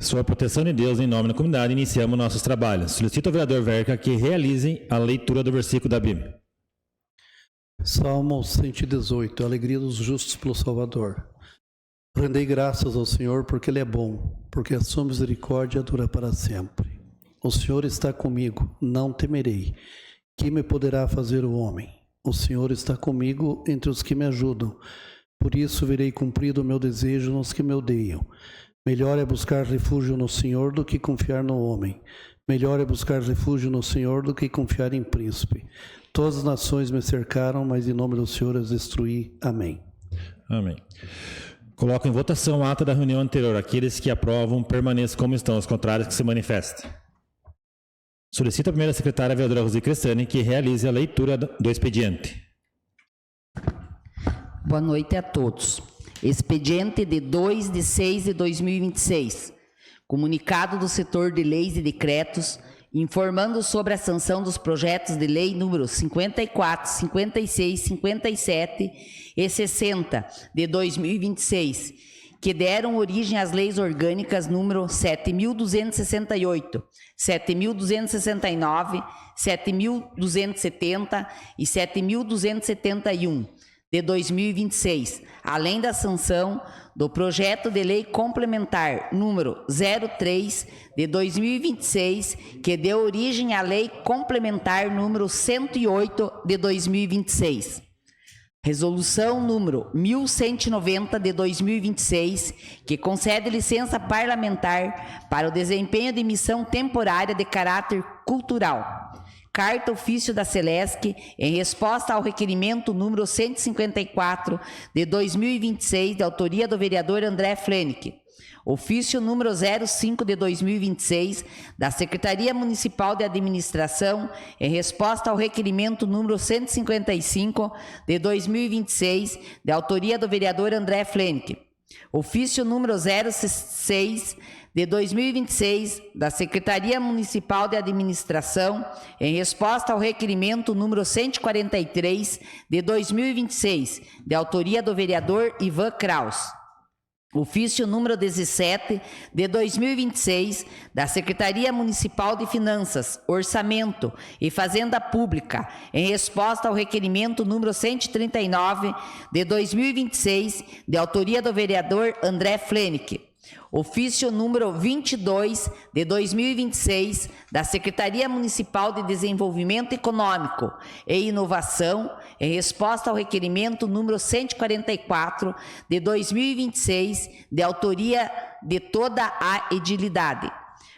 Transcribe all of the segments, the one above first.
Sob a proteção de Deus, em nome da comunidade, iniciamos nossos trabalhos. Solicito ao vereador Verca que realizem a leitura do versículo da Bíblia. Salmo 118, alegria dos justos pelo Salvador. Rendei graças ao Senhor porque Ele é bom, porque a sua misericórdia dura para sempre. O Senhor está comigo, não temerei. Que me poderá fazer o homem? O Senhor está comigo entre os que me ajudam. Por isso verei cumprido o meu desejo nos que me odeiam. Melhor é buscar refúgio no Senhor do que confiar no homem. Melhor é buscar refúgio no Senhor do que confiar em príncipe. Todas as nações me cercaram, mas em nome do Senhor as destruí. Amém. Amém. Coloco em votação a ata da reunião anterior. Aqueles que aprovam, permaneçam como estão. Os contrários, que se manifestem. Solicito a primeira secretária, a vereadora Rosi Crestani, que realize a leitura do expediente. Boa noite a todos. Expediente de 2/6/2026. Comunicado do setor de leis e decretos, informando sobre a sanção dos projetos de lei números 54, 56, 57 e 60 de 2026, que deram origem às leis orgânicas número 7.268, 7.269, 7.270 e 7.271 de 2026, além da sanção do projeto de lei complementar número 03 de 2026, que deu origem à lei complementar número 108 de 2026. Resolução número 1190 de 2026, que concede licença parlamentar para o desempenho de missão temporária de caráter cultural. Carta ofício da Celesc, em resposta ao requerimento número 154 de 2026, de autoria do vereador André Flenick. Ofício número 05 de 2026, da Secretaria Municipal de Administração, em resposta ao requerimento número 155 de 2026, de autoria do vereador André Flenick. Ofício número 06 de 2026, da Secretaria Municipal de Administração, em resposta ao requerimento número 143 de 2026, de autoria do vereador Ivan Kraus. Ofício número 17 de 2026, da Secretaria Municipal de Finanças, Orçamento e Fazenda Pública, em resposta ao requerimento número 139 de 2026, de autoria do vereador André Flenick. Ofício número 22 de 2026, da Secretaria Municipal de Desenvolvimento Econômico e Inovação, em resposta ao requerimento número 144 de 2026, de autoria de toda a edilidade.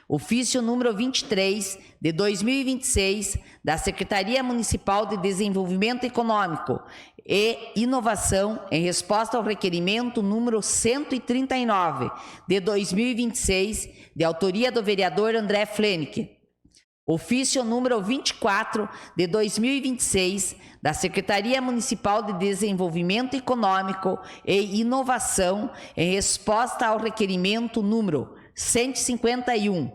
Ofício número 23 de 2026, da Secretaria Municipal de Desenvolvimento Econômico e Inovação, em resposta ao requerimento número 139 de 2026, de autoria do vereador André Flenick. Ofício número 24 de 2026, da Secretaria Municipal de Desenvolvimento Econômico e Inovação, em resposta ao requerimento número 151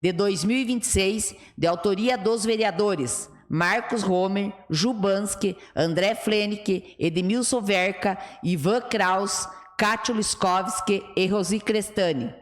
de 2026, de autoria dos vereadores Marcos Romer, Jubanski, André Flenick, Edmilson Verca, Ivan Kraus, Cátio Liskovski e Rosi Crestani.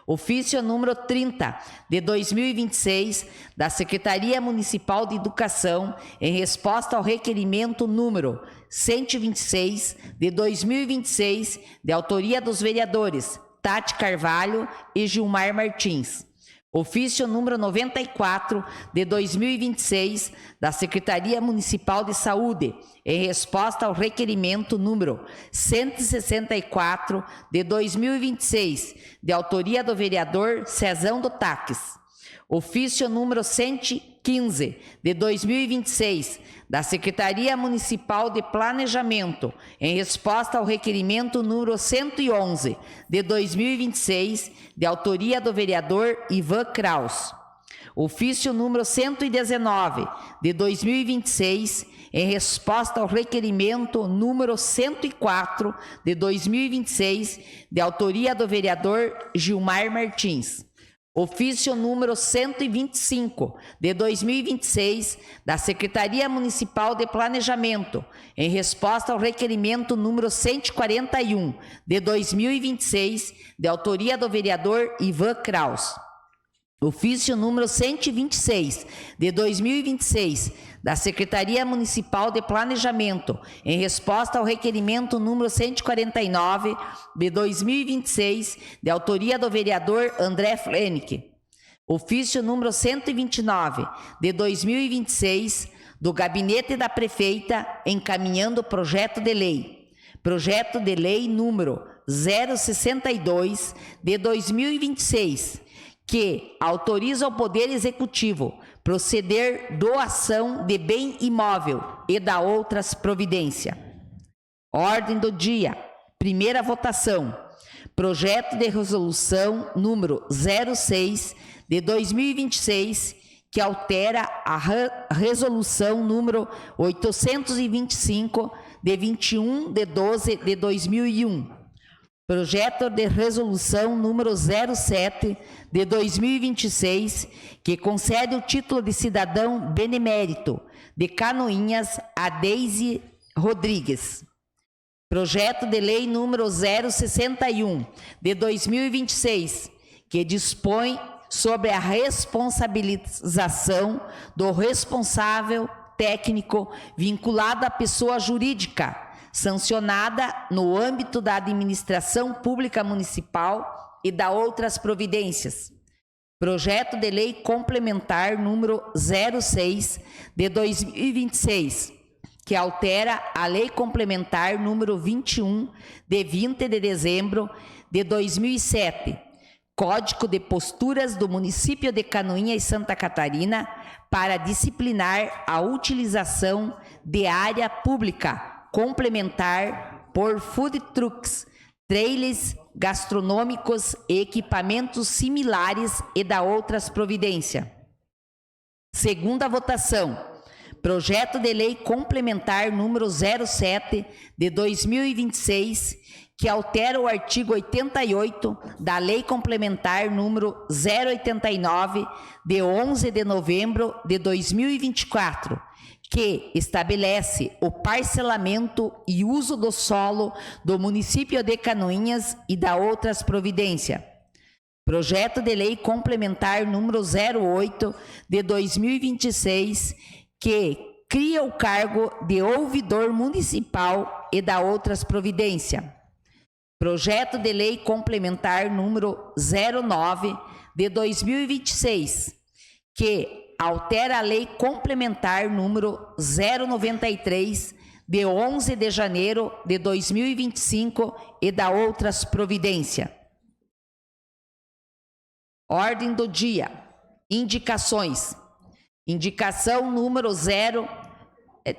Ofício número 30 de 2026, da Secretaria Municipal de Educação, em resposta ao requerimento número 126 de 2026, de autoria dos vereadores Tati Carvalho e Gilmar Martins. Ofício número 94 de 2026, da Secretaria Municipal de Saúde, em resposta ao requerimento número 164 de 2026, de autoria do vereador Cezão do Taques. Ofício número 115 de 2026, da Secretaria Municipal de Planejamento, em resposta ao requerimento número 111 de 2026, de autoria do vereador Ivan Kraus. Ofício número 119 de 2026, em resposta ao requerimento número 104 de 2026, de autoria do vereador Gilmar Martins. Ofício número 125, de 2026, da Secretaria Municipal de Planejamento, em resposta ao requerimento número 141, de 2026, de autoria do vereador Ivan Kraus. Ofício número 126, de 2026, da Secretaria Municipal de Planejamento, em resposta ao requerimento número 149, de 2026, de autoria do vereador André Flenick. Ofício número 129, de 2026, do Gabinete da Prefeita, encaminhando projeto de lei. Projeto de lei número 062, de 2026, que autoriza o Poder Executivo proceder doação de bem imóvel e da outras providências. Ordem do dia. Primeira votação. Projeto de resolução número 06 de 2026, que altera a resolução número 825 de 21 de 12 de 2001. Projeto de resolução número 07 de 2026, que concede o título de cidadão benemérito de Canoinhas a Deise Rodrigues. Projeto de lei número 061 de 2026, que dispõe sobre a responsabilização do responsável técnico vinculado à pessoa jurídica, sancionada no âmbito da administração pública municipal e da outras providências. Projeto de lei complementar número 06 de 2026, que altera a lei complementar número 21 de 20 de dezembro de 2007, Código de Posturas do município de Canoinhas e Santa Catarina, para disciplinar a utilização de área pública complementar por food trucks, trailers gastronômicos e equipamentos similares e da outras providências. Segunda votação. Projeto de lei complementar número 07 de 2026, que altera o artigo 88 da lei complementar número 089 de 11 de novembro de 2024, que estabelece o parcelamento e uso do solo do município de Canoinhas e da outras providências. Projeto de lei complementar número 08 de 2026, que cria o cargo de ouvidor municipal e da outras providências. Projeto de lei complementar número 09 de 2026, que altera a lei complementar número 093 de 11 de janeiro de 2025 e da outras providências. Ordem do dia. Indicações. Indicação número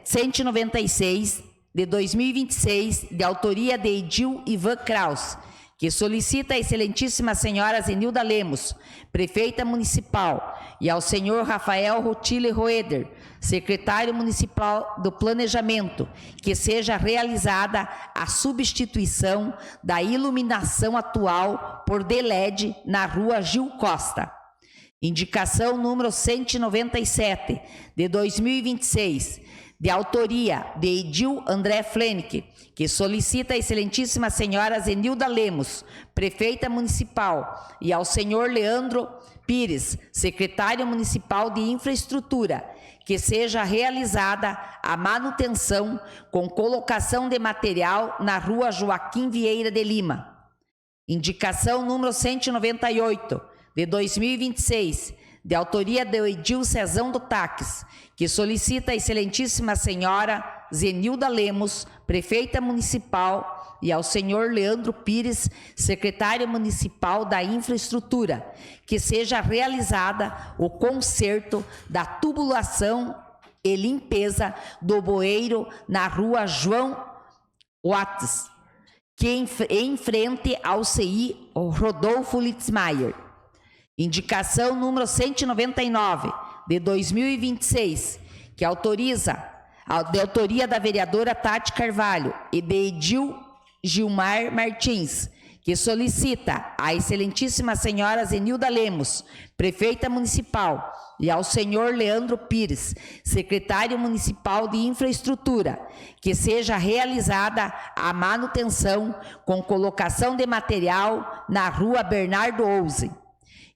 196 de 2026, de autoria de Edil Ivan Kraus, que solicita à excelentíssima senhora Zenilda Lemos, prefeita municipal, e ao senhor Rafael Rotile Roeder, secretário municipal do Planejamento, que seja realizada a substituição da iluminação atual por LED na rua Gil Costa. Indicação número 197, de 2026, de autoria de Edil André Flenick, que solicita à excelentíssima senhora Zenilda Lemos, prefeita municipal, e ao senhor Leandro Pires, secretário municipal de infraestrutura, que seja realizada a manutenção com colocação de material na rua Joaquim Vieira de Lima. Indicação número 198, de 2026, de autoria de Edil Cezão do Taques, que solicita à excelentíssima senhora Zenilda Lemos, prefeita municipal, e ao senhor Leandro Pires, secretário municipal da infraestrutura, que seja realizada o conserto da tubulação e limpeza do bueiro na rua João Watts, que em frente ao CI Rodolfo Litzmaier. Indicação número 199, de 2026, que autoriza, de autoria da vereadora Tati Carvalho e de Edil Gilmar Martins, que solicita à excelentíssima senhora Zenilda Lemos, prefeita municipal, e ao senhor Leandro Pires, secretário municipal de infraestrutura, que seja realizada a manutenção com colocação de material na rua Bernardo Ouse.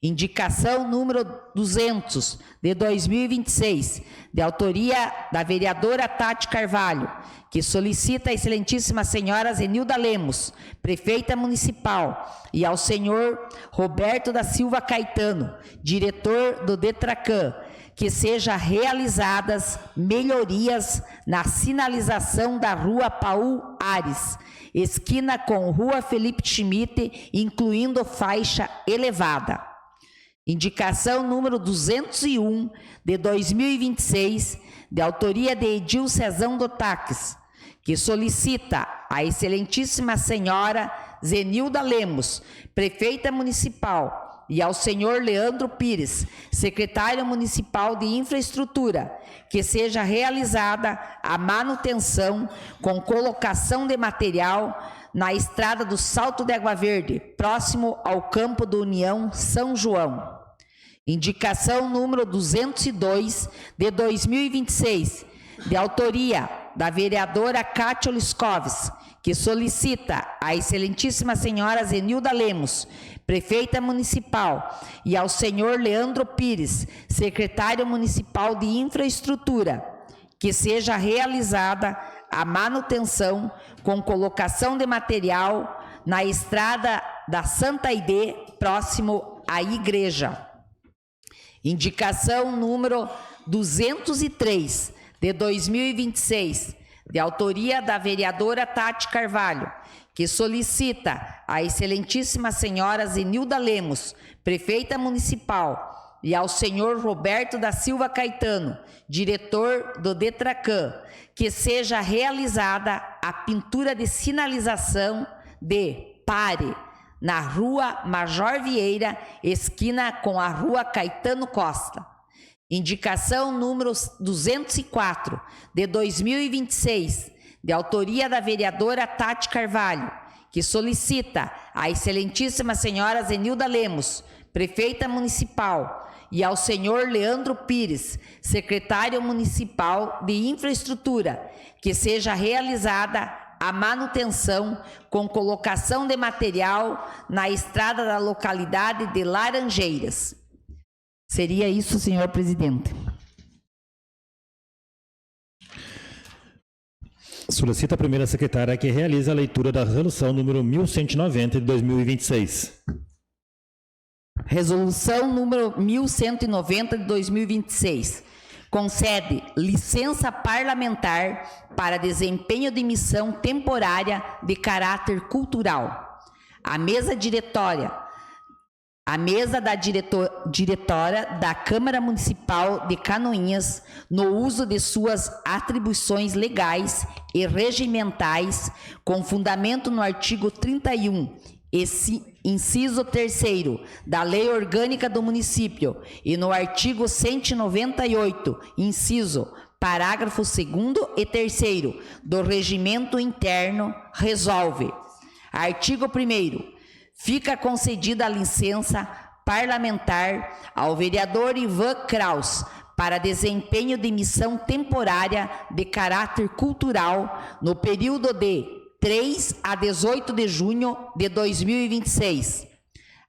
Indicação número 200, de 2026, de autoria da vereadora Tati Carvalho, que solicita à excelentíssima senhora Zenilda Lemos, prefeita municipal, e ao senhor Roberto da Silva Caetano, diretor do DETRACAN, que seja realizadas melhorias na sinalização da rua Paul Ares, esquina com rua Felipe Schmidt, incluindo faixa elevada. Indicação número 201, de 2026, de autoria de Edil Cezão do Taques, que solicita à excelentíssima senhora Zenilda Lemos, prefeita municipal, e ao senhor Leandro Pires, secretário municipal de infraestrutura, que seja realizada a manutenção com colocação de material na estrada do Salto de Água Verde, próximo ao campo do União São João. Indicação número 202, de 2026, de autoria da vereadora Kátia Liscoves, que solicita à excelentíssima senhora Zenilda Lemos, prefeita municipal, e ao senhor Leandro Pires, secretário municipal de infraestrutura, que seja realizada a manutenção com colocação de material na estrada da Santa Aide, próximo à igreja. Indicação número 203, de 2026, de autoria da vereadora Tati Carvalho, que solicita à excelentíssima senhora Zenilda Lemos, prefeita municipal, e ao senhor Roberto da Silva Caetano, diretor do DETRACAN, que seja realizada a pintura de sinalização de pare na rua Major Vieira, esquina com a rua Caetano Costa. Indicação número 204, de 2026, de autoria da vereadora Tati Carvalho, que solicita à excelentíssima senhora Zenilda Lemos, prefeita municipal, e ao senhor Leandro Pires, secretário municipal de infraestrutura, que seja realizada a manutenção com colocação de material na estrada da localidade de Laranjeiras. Seria isso, senhor presidente. Solicita a primeira secretária que realize a leitura da resolução número 1190 de 2026. Resolução número 1190 de 2026. Concede licença parlamentar para desempenho de missão temporária de caráter cultural. A mesa da diretora da Câmara Municipal de Canoinhas, no uso de suas atribuições legais e regimentais, com fundamento no artigo 31, inciso 3º da Lei Orgânica do Município e no artigo 198, inciso, parágrafo 2º e 3º do Regimento Interno, resolve. Artigo 1º. Fica concedida a licença parlamentar ao vereador Ivan Kraus para desempenho de missão temporária de caráter cultural no período de 3 a 18 de junho de 2026.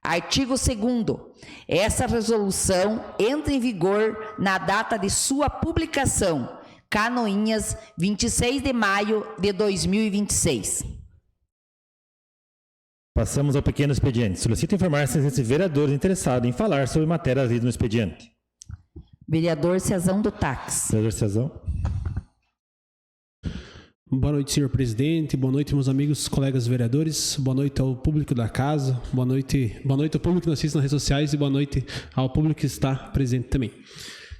Artigo 2º. Essa resolução entra em vigor na data de sua publicação. Canoinhas, 26 de maio de 2026. Passamos ao pequeno expediente. Solicito informar se existem vereadores interessados em falar sobre matérias lidas no expediente. Vereador Cezão do Taques. Vereador Cezão. Boa noite, senhor presidente. Boa noite, meus amigos, colegas vereadores. Boa noite ao público da casa. Boa noite ao público que nos assiste nas redes sociais e boa noite ao público que está presente também.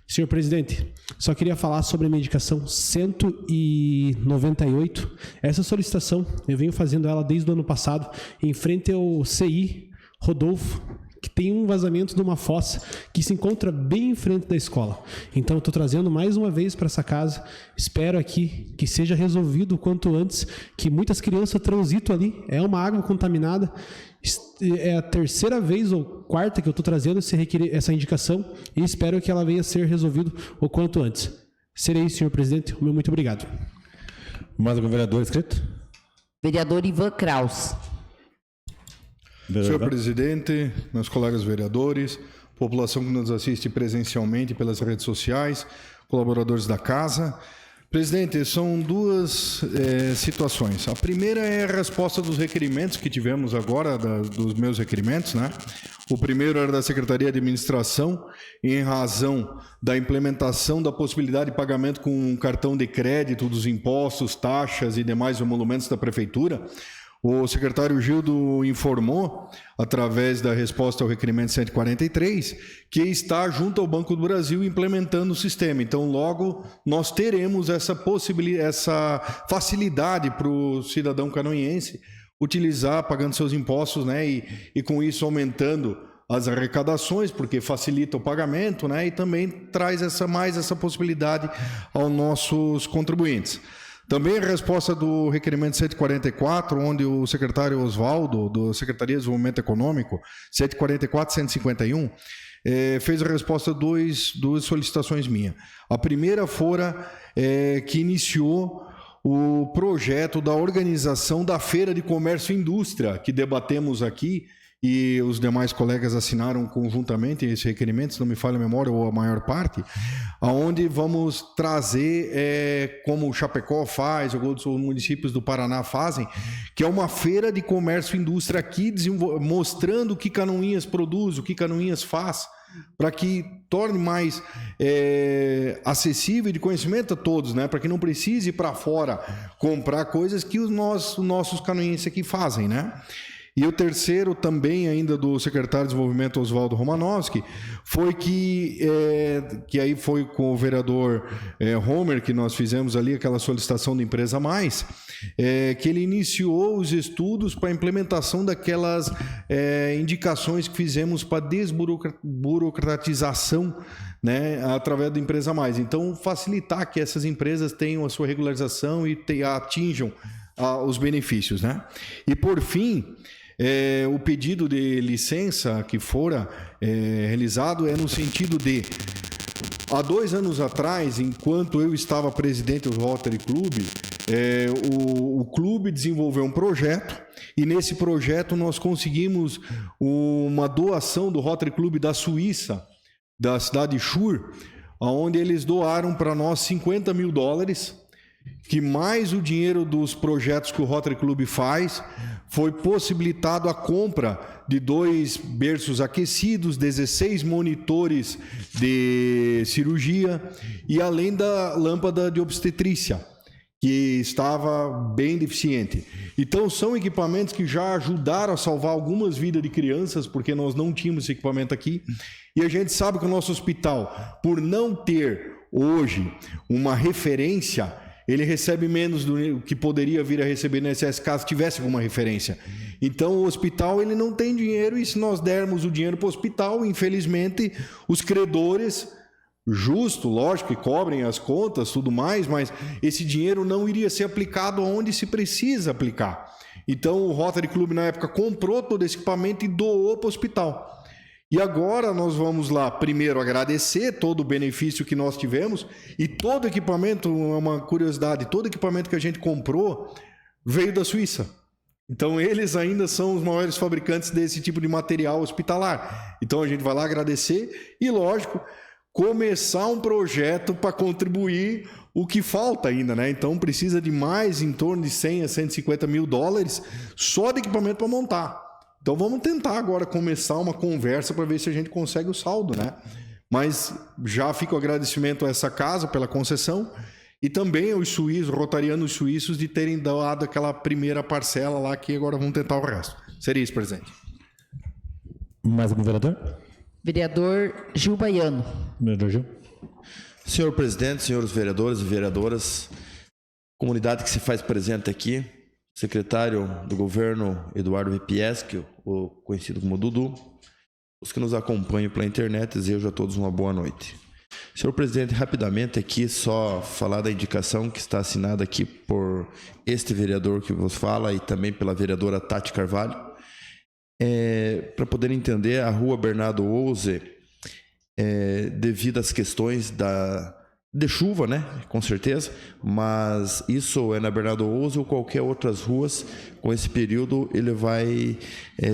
Senhor presidente, só queria falar sobre a minha indicação 198. Essa solicitação, eu venho fazendo ela desde o ano passado, em frente ao CI Rodolfo, que tem um vazamento de uma fossa que se encontra bem em frente da escola. Então eu estou trazendo mais uma vez para essa casa, espero aqui que seja resolvido o quanto antes, que muitas crianças transitam ali, é uma água contaminada, é a terceira vez ou quarta que eu estou trazendo essa indicação e espero que ela venha a ser resolvida o quanto antes. Serei, senhor presidente, o meu muito obrigado. Mais algum vereador inscrito? Vereador Ivan Kraus. Senhor presidente, meus colegas vereadores, população que nos assiste presencialmente pelas redes sociais, colaboradores da casa. Presidente, são duas situações. A primeira é a resposta dos requerimentos que tivemos agora, dos meus requerimentos, né? O primeiro era da Secretaria de Administração, em razão da implementação da possibilidade de pagamento com cartão de crédito dos impostos, taxas e demais emolumentos da Prefeitura. O secretário Gildo informou, através da resposta ao requerimento 143, que está junto ao Banco do Brasil implementando o sistema. Então, logo, nós teremos essa facilidade para o cidadão canoinense utilizar, pagando seus impostos, né, e com isso aumentando as arrecadações, porque facilita o pagamento, né, e também traz mais essa possibilidade aos nossos contribuintes. Também a resposta do requerimento 144, onde o secretário Oswaldo, da Secretaria de Desenvolvimento Econômico, 144 e 151, fez a resposta a duas solicitações minhas. A primeira fora que iniciou o projeto da organização da Feira de Comércio e Indústria, que debatemos aqui, e os demais colegas assinaram conjuntamente esse requerimento, se não me falha a memória, ou a maior parte, aonde vamos trazer, como o Chapecó faz, ou outros municípios do Paraná fazem, que é uma feira de comércio e indústria aqui, mostrando o que Canoinhas produz, o que Canoinhas faz, para que torne mais acessível e de conhecimento a todos, né? Para que não precise ir para fora comprar coisas que os nossos canoinenses aqui fazem, né? E o terceiro, também ainda do secretário de Desenvolvimento Oswaldo Romanowski, foi que aí foi com o vereador Homer, que nós fizemos ali aquela solicitação da Empresa Mais, que ele iniciou os estudos para a implementação daquelas indicações que fizemos para desburocratização, né, através da Empresa Mais. Então, facilitar que essas empresas tenham a sua regularização e atinjam os benefícios, né? E, por fim, o pedido de licença que fora realizado é no sentido de, há 2 anos atrás, enquanto eu estava presidente do Rotary Club, o clube desenvolveu um projeto e nesse projeto nós conseguimos uma doação do Rotary Club da Suíça, da cidade de Chur, onde eles doaram para nós $50 mil, que mais o dinheiro dos projetos que o Rotary Club faz, foi possibilitado a compra de 2 berços aquecidos, 16 monitores de cirurgia e além da lâmpada de obstetrícia, que estava bem deficiente. Então são equipamentos que já ajudaram a salvar algumas vidas de crianças, porque nós não tínhamos esse equipamento aqui, e a gente sabe que o nosso hospital, por não ter hoje uma referência, ele recebe menos do que poderia vir a receber no INSS caso tivesse alguma referência. Então o hospital ele não tem dinheiro, e se nós dermos o dinheiro para o hospital, infelizmente os credores, justo, lógico que cobrem as contas, tudo mais, mas esse dinheiro não iria ser aplicado onde se precisa aplicar. Então o Rotary Club na época comprou todo esse equipamento e doou para o hospital. E agora nós vamos lá, primeiro, agradecer todo o benefício que nós tivemos, e todo equipamento, é uma curiosidade, todo equipamento que a gente comprou veio da Suíça. Então eles ainda são os maiores fabricantes desse tipo de material hospitalar. Então a gente vai lá agradecer e, lógico, começar um projeto para contribuir o que falta ainda, né? Então precisa de mais, em torno de $100 a $150 mil só de equipamento para montar. Então vamos tentar agora começar uma conversa para ver se a gente consegue o saldo, né? Mas já fica o agradecimento a essa casa pela concessão e também aos suíços, rotarianos suíços, de terem dado aquela primeira parcela lá, que agora vamos tentar o resto. Seria isso, presidente. Mais algum vereador? Vereador Gil Baiano. Vereador Gil. Senhor presidente, senhores vereadores e vereadoras, comunidade que se faz presente aqui, secretário do governo Eduardo Vipieski, o conhecido como Dudu, os que nos acompanham pela internet, desejo a todos uma boa noite. Senhor presidente, rapidamente aqui, só falar da indicação que está assinada aqui por este vereador que vos fala e também pela vereadora Tati Carvalho. Para poder entender, a rua Bernardo Ouse, devido às questões de chuva, né? Com certeza, mas isso é na Bernardo Ouse ou qualquer outras ruas, com esse período ele vai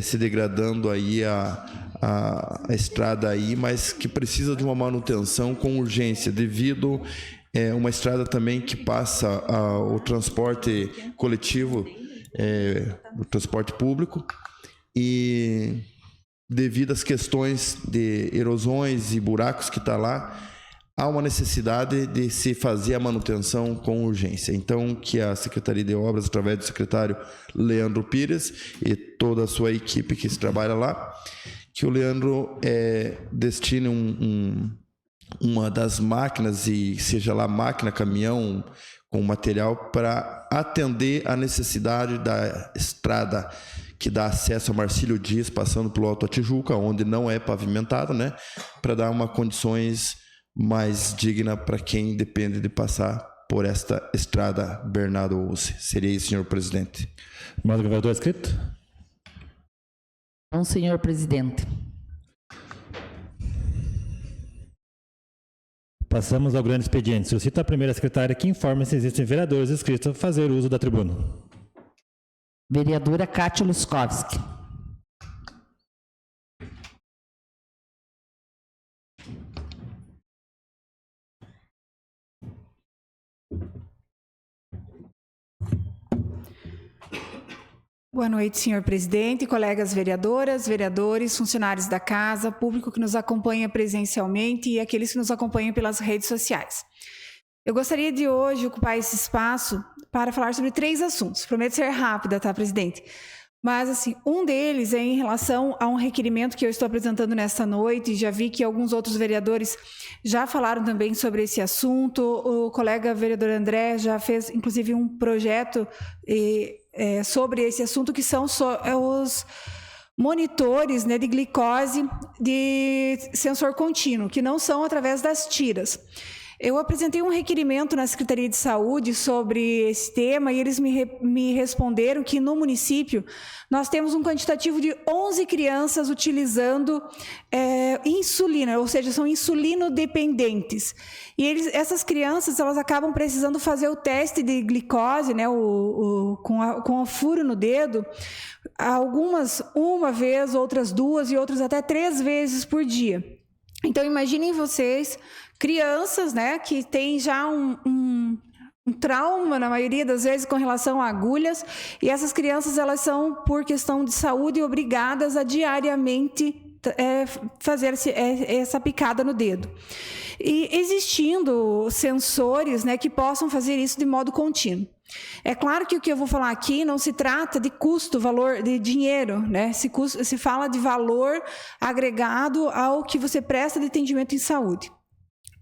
se degradando aí a estrada aí, mas que precisa de uma manutenção com urgência, devido uma estrada também que passa o transporte coletivo, o transporte público, e devido às questões de erosões e buracos que está lá, há uma necessidade de se fazer a manutenção com urgência. Então, que a Secretaria de Obras, através do secretário Leandro Pires e toda a sua equipe que se trabalha lá, que o Leandro destine uma das máquinas, e seja lá máquina, caminhão, com material, para atender a necessidade da estrada que dá acesso a Marcílio Dias, passando pelo Alto Tijuca, onde não é pavimentado, né, para dar uma condições mais digna para quem depende de passar por esta estrada Bernardo Ouse. Seria isso, senhor presidente. Mais algum vereador inscrito? Não, senhor presidente. Passamos ao grande expediente. Solicito a primeira secretária que informe se existem vereadores inscritos a fazer uso da tribuna. Vereadora Kátia Luskovski. Boa noite, senhor presidente, colegas vereadoras, vereadores, funcionários da casa, público que nos acompanha presencialmente e aqueles que nos acompanham pelas redes sociais. Eu gostaria de hoje ocupar esse espaço para falar sobre 3 assuntos. Prometo ser rápida, tá, presidente? Mas, assim, um deles é em relação a um requerimento que eu estou apresentando nesta noite. Já vi que alguns outros vereadores já falaram também sobre esse assunto. O colega vereador André já fez, inclusive, um projeto sobre esse assunto, que são os monitores, né, de glicose de sensor contínuo, que não são através das tiras. Eu apresentei um requerimento na Secretaria de Saúde sobre esse tema e eles me responderam que no município nós temos um quantitativo de 11 crianças utilizando insulina, ou seja, são insulinodependentes. E essas crianças, elas acabam precisando fazer o teste de glicose, né, com o furo no dedo, algumas uma vez, outras 2 e outras até 3 vezes por dia. Então, imaginem vocês, crianças, né, que têm já um trauma, na maioria das vezes, com relação a agulhas, e essas crianças, elas são, por questão de saúde, obrigadas a diariamente fazer essa picada no dedo. E existindo sensores, né, que possam fazer isso de modo contínuo. É claro que o que eu vou falar aqui não se trata de custo, valor de dinheiro, né? Se fala de valor agregado ao que você presta de atendimento em saúde.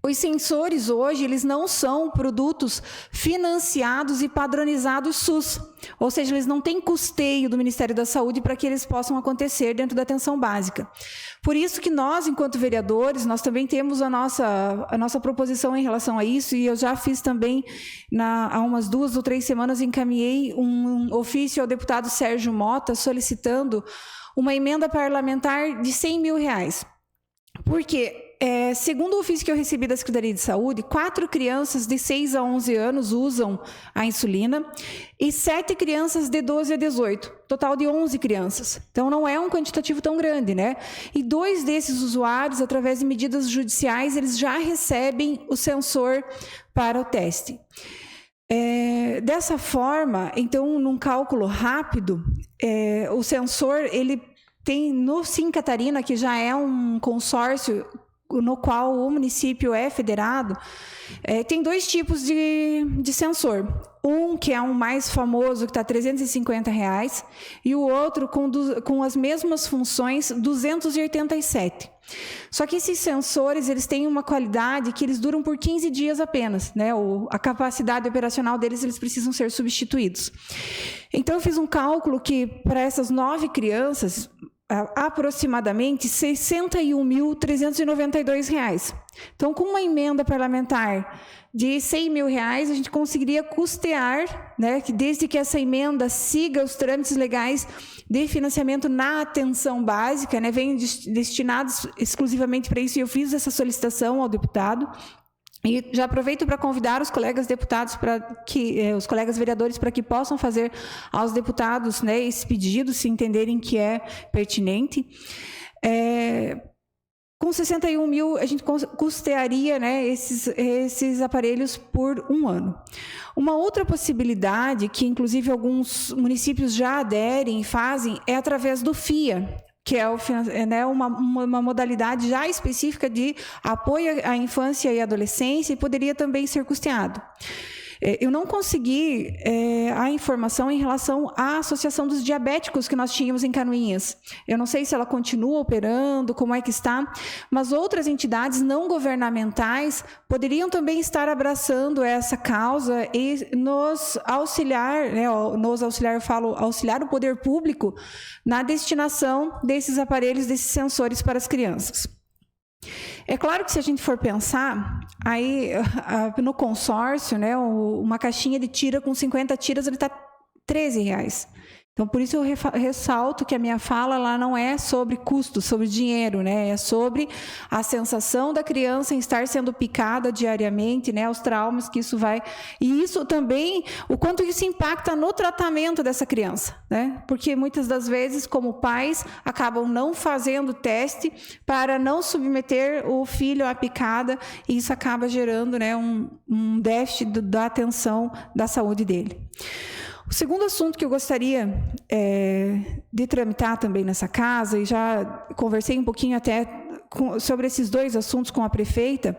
Os sensores hoje, eles não são produtos financiados e padronizados SUS, ou seja, eles não têm custeio do Ministério da Saúde para que eles possam acontecer dentro da atenção básica. Por isso que nós, enquanto vereadores, nós também temos a nossa proposição em relação a isso, e eu já fiz também, há umas 2 ou 3 semanas, encaminhei um ofício ao deputado Sérgio Mota solicitando uma emenda parlamentar de R$100 mil. Porque, segundo o ofício que eu recebi da Secretaria de Saúde, 4 crianças de 6 a 11 anos usam a insulina e 7 crianças de 12 a 18, total de 11 crianças. Então, não é um quantitativo tão grande, né? E 2 desses usuários, através de medidas judiciais, eles já recebem o sensor para o teste. Dessa forma, então, num cálculo rápido, o sensor, ele tem no Sim Catarina, que já é um consórcio no qual o município é federado, tem 2 tipos de sensor. Um que é um mais famoso, que está R$ 350, e o outro com as mesmas funções, R$ 287. Só que esses sensores, eles têm uma qualidade que eles duram por 15 dias apenas, né? A capacidade operacional deles, eles precisam ser substituídos. Então, eu fiz um cálculo que, para essas 9 crianças, aproximadamente R$ 61.392. Então, com uma emenda parlamentar de R$ 100 mil, a gente conseguiria custear, né, que desde que essa emenda siga os trâmites legais de financiamento na atenção básica, né, venham destinados exclusivamente para isso, e eu fiz essa solicitação ao deputado. E já aproveito para convidar os colegas deputados os colegas vereadores para que possam fazer aos deputados, né, esse pedido, se entenderem que é pertinente. Com 61 mil, a gente custearia, né, esses aparelhos por um ano. Uma outra possibilidade, que inclusive alguns municípios já aderem e fazem, é através do FIA, que é uma modalidade já específica de apoio à infância e adolescência, e poderia também ser custeado. Eu não consegui a informação em relação à Associação dos Diabéticos que nós tínhamos em Canoinhas. Eu não sei se ela continua operando, como é que está, mas outras entidades não governamentais poderiam também estar abraçando essa causa e nos auxiliar, eu falo auxiliar o poder público na destinação desses aparelhos, desses sensores para as crianças. É claro que se a gente for pensar, aí no consórcio, né, uma caixinha de tira com 50 tiras, ele está R$ 13. Então, por isso eu ressalto que a minha fala lá não é sobre custo, sobre dinheiro, né? É sobre a sensação da criança em estar sendo picada diariamente, né? Os traumas que isso vai... E isso também, o quanto isso impacta no tratamento dessa criança, né? Porque muitas das vezes, como pais, acabam não fazendo teste para não submeter o filho à picada, e isso acaba gerando, né, um déficit da atenção da saúde dele. O segundo assunto que eu gostaria de tramitar também nessa casa, e já conversei um pouquinho até sobre esses dois assuntos com a prefeita,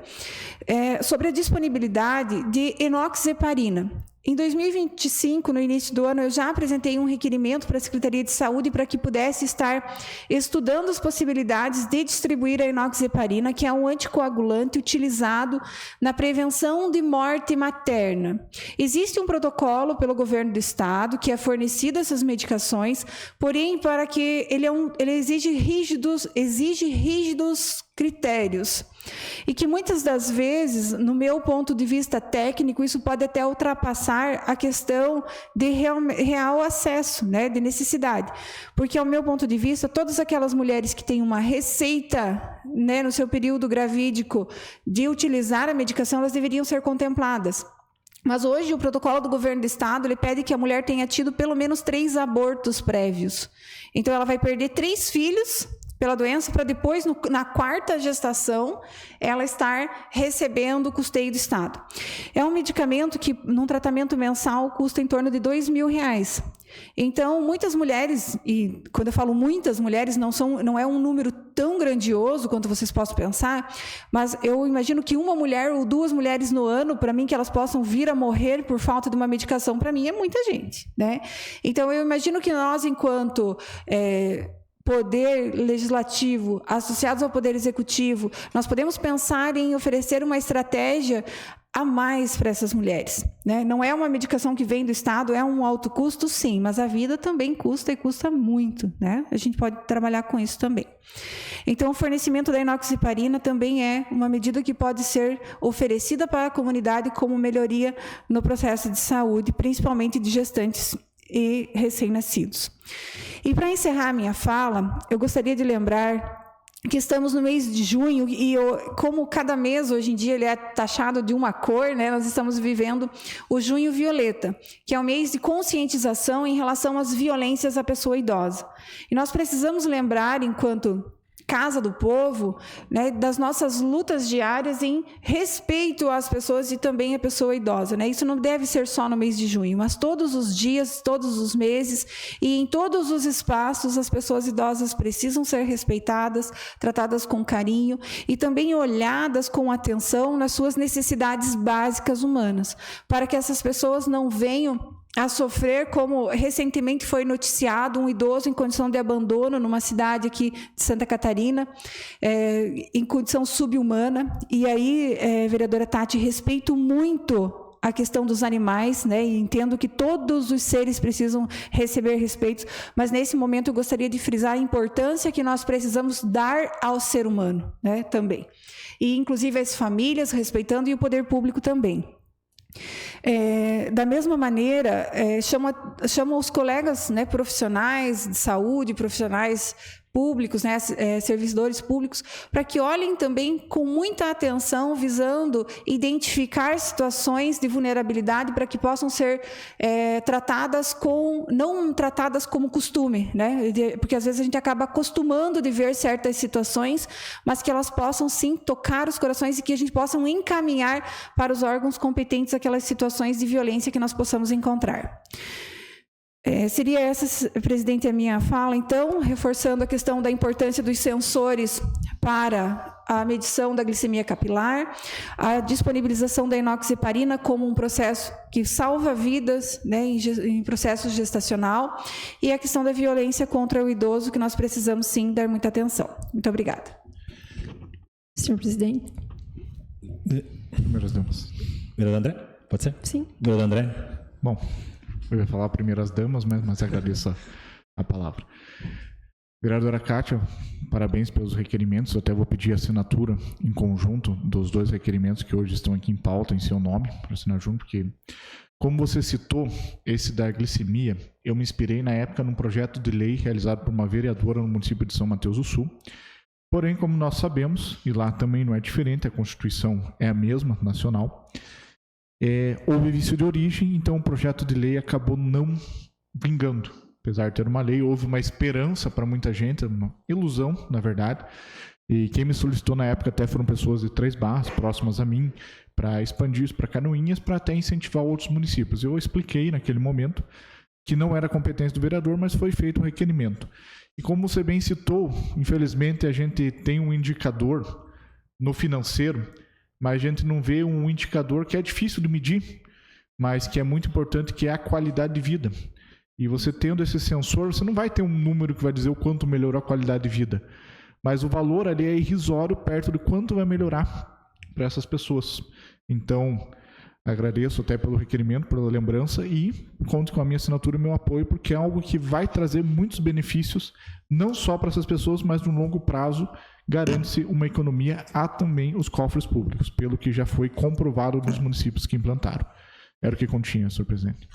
é sobre a disponibilidade de enoxaparina. Em 2025, no início do ano, eu já apresentei um requerimento para a Secretaria de Saúde para que pudesse estar estudando as possibilidades de distribuir a enoxaparina, que é um anticoagulante utilizado na prevenção de morte materna. Existe um protocolo pelo governo do estado que é fornecido essas medicações, porém, para que ele exige rígidos critérios. E que muitas das vezes, no meu ponto de vista técnico, isso pode até ultrapassar a questão de real acesso, né, de necessidade. Porque, ao meu ponto de vista, todas aquelas mulheres que têm uma receita, né, no seu período gravídico de utilizar a medicação, elas deveriam ser contempladas. Mas hoje o protocolo do governo do estado, ele pede que a mulher tenha tido pelo menos 3 abortos prévios. Então, ela vai perder 3 filhos pela doença, para depois, na 4ª gestação, ela estar recebendo o custeio do Estado. É um medicamento que, num tratamento mensal, custa em torno de R$ 2.000. Então, muitas mulheres, e quando eu falo muitas mulheres, não é um número tão grandioso quanto vocês possam pensar, mas eu imagino que uma mulher ou 2 mulheres no ano, para mim, que elas possam vir a morrer por falta de uma medicação, para mim é muita gente, né? Então, eu imagino que nós, enquanto poder legislativo, associados ao poder executivo, nós podemos pensar em oferecer uma estratégia a mais para essas mulheres, né? Não é uma medicação que vem do Estado, é um alto custo, sim, mas a vida também custa, e custa muito, né? A gente pode trabalhar com isso também. Então, o fornecimento da enoxaparina também é uma medida que pode ser oferecida para a comunidade como melhoria no processo de saúde, principalmente de gestantes e recém-nascidos. E para encerrar a minha fala, eu gostaria de lembrar que estamos no mês de junho e como cada mês hoje em dia ele é taxado de uma cor, né, nós estamos vivendo o Junho Violeta, que é um mês de conscientização em relação às violências à pessoa idosa. E nós precisamos lembrar, enquanto Casa do Povo, né, das nossas lutas diárias em respeito às pessoas e também à pessoa idosa, né? Isso não deve ser só no mês de junho, mas todos os dias, todos os meses e em todos os espaços as pessoas idosas precisam ser respeitadas, tratadas com carinho e também olhadas com atenção nas suas necessidades básicas humanas, para que essas pessoas não venham a sofrer, como recentemente foi noticiado, um idoso em condição de abandono numa cidade aqui de Santa Catarina, em condição subhumana. E aí, vereadora Tati, respeito muito a questão dos animais, né? E entendo que todos os seres precisam receber respeito, mas nesse momento eu gostaria de frisar a importância que nós precisamos dar ao ser humano, né? Também. E inclusive as famílias respeitando e o poder público também. Da mesma maneira, chamo os colegas, né, profissionais de saúde, profissionais públicos, né, servidores públicos, para que olhem também com muita atenção, visando identificar situações de vulnerabilidade para que possam ser tratadas não tratadas como costume, né? Porque às vezes a gente acaba acostumando de ver certas situações, mas que elas possam sim tocar os corações e que a gente possa encaminhar para os órgãos competentes aquelas situações de violência que nós possamos encontrar. Seria essa, presidente, a minha fala. Então, reforçando a questão da importância dos sensores para a medição da glicemia capilar, a disponibilização da inoxiparina como um processo que salva vidas, né, em processo gestacional, e a questão da violência contra o idoso, que nós precisamos, sim, dar muita atenção. Muito obrigada. Senhor presidente. Primeiras damas. Vereador André, pode ser? Sim. Vereador André. Bom, eu ia falar primeiras damas, mas agradeço a palavra. Vereadora Kátia, parabéns pelos requerimentos. Eu até vou pedir assinatura em conjunto dos 2 requerimentos que hoje estão aqui em pauta, em seu nome, para assinar junto, porque, como você citou, esse da glicemia, eu me inspirei na época num projeto de lei realizado por uma vereadora no município de São Mateus do Sul. Porém, como nós sabemos, e lá também não é diferente, a Constituição é a mesma, nacional, houve vício de origem, então o projeto de lei acabou não vingando. Apesar de ter uma lei, houve uma esperança para muita gente, uma ilusão, na verdade. E quem me solicitou na época até foram pessoas de Três Barras, próximas a mim, para expandir isso para Canoinhas, para até incentivar outros municípios. Eu expliquei naquele momento que não era competência do vereador, mas foi feito um requerimento. E como você bem citou, infelizmente a gente tem um indicador no financeiro, mas a gente não vê um indicador que é difícil de medir, mas que é muito importante, que é a qualidade de vida. E você tendo esse sensor, você não vai ter um número que vai dizer o quanto melhorou a qualidade de vida, mas o valor ali é irrisório perto de quanto vai melhorar para essas pessoas. Então, agradeço até pelo requerimento, pela lembrança, e conto com a minha assinatura e meu apoio, porque é algo que vai trazer muitos benefícios, não só para essas pessoas, mas no longo prazo garante-se uma economia a também os cofres públicos, pelo que já foi comprovado nos municípios que implantaram. Era o que continha, senhor presidente.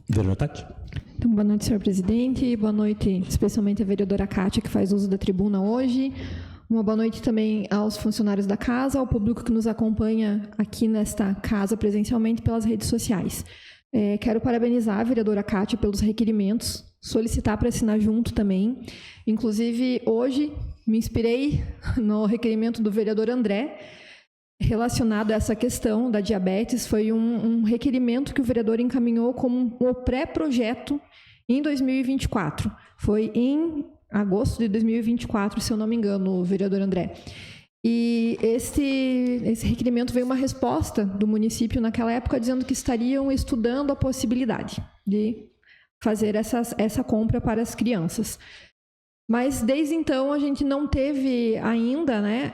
Vereador Tati. Então, boa noite, senhor presidente. Boa noite, especialmente a vereadora Kátia, que faz uso da tribuna hoje. Uma boa noite também aos funcionários da casa, ao público que nos acompanha aqui nesta casa presencialmente pelas redes sociais. Quero parabenizar a vereadora Kátia pelos requerimentos, solicitar para assinar junto também. Inclusive, hoje, me inspirei no requerimento do vereador André, relacionado a essa questão da diabetes. Foi um requerimento que o vereador encaminhou como um pré-projeto em 2024. Foi em agosto de 2024, se eu não me engano, vereador André. E esse requerimento veio uma resposta do município naquela época dizendo que estariam estudando a possibilidade de fazer essa compra para as crianças. Mas desde então a gente não teve ainda, né,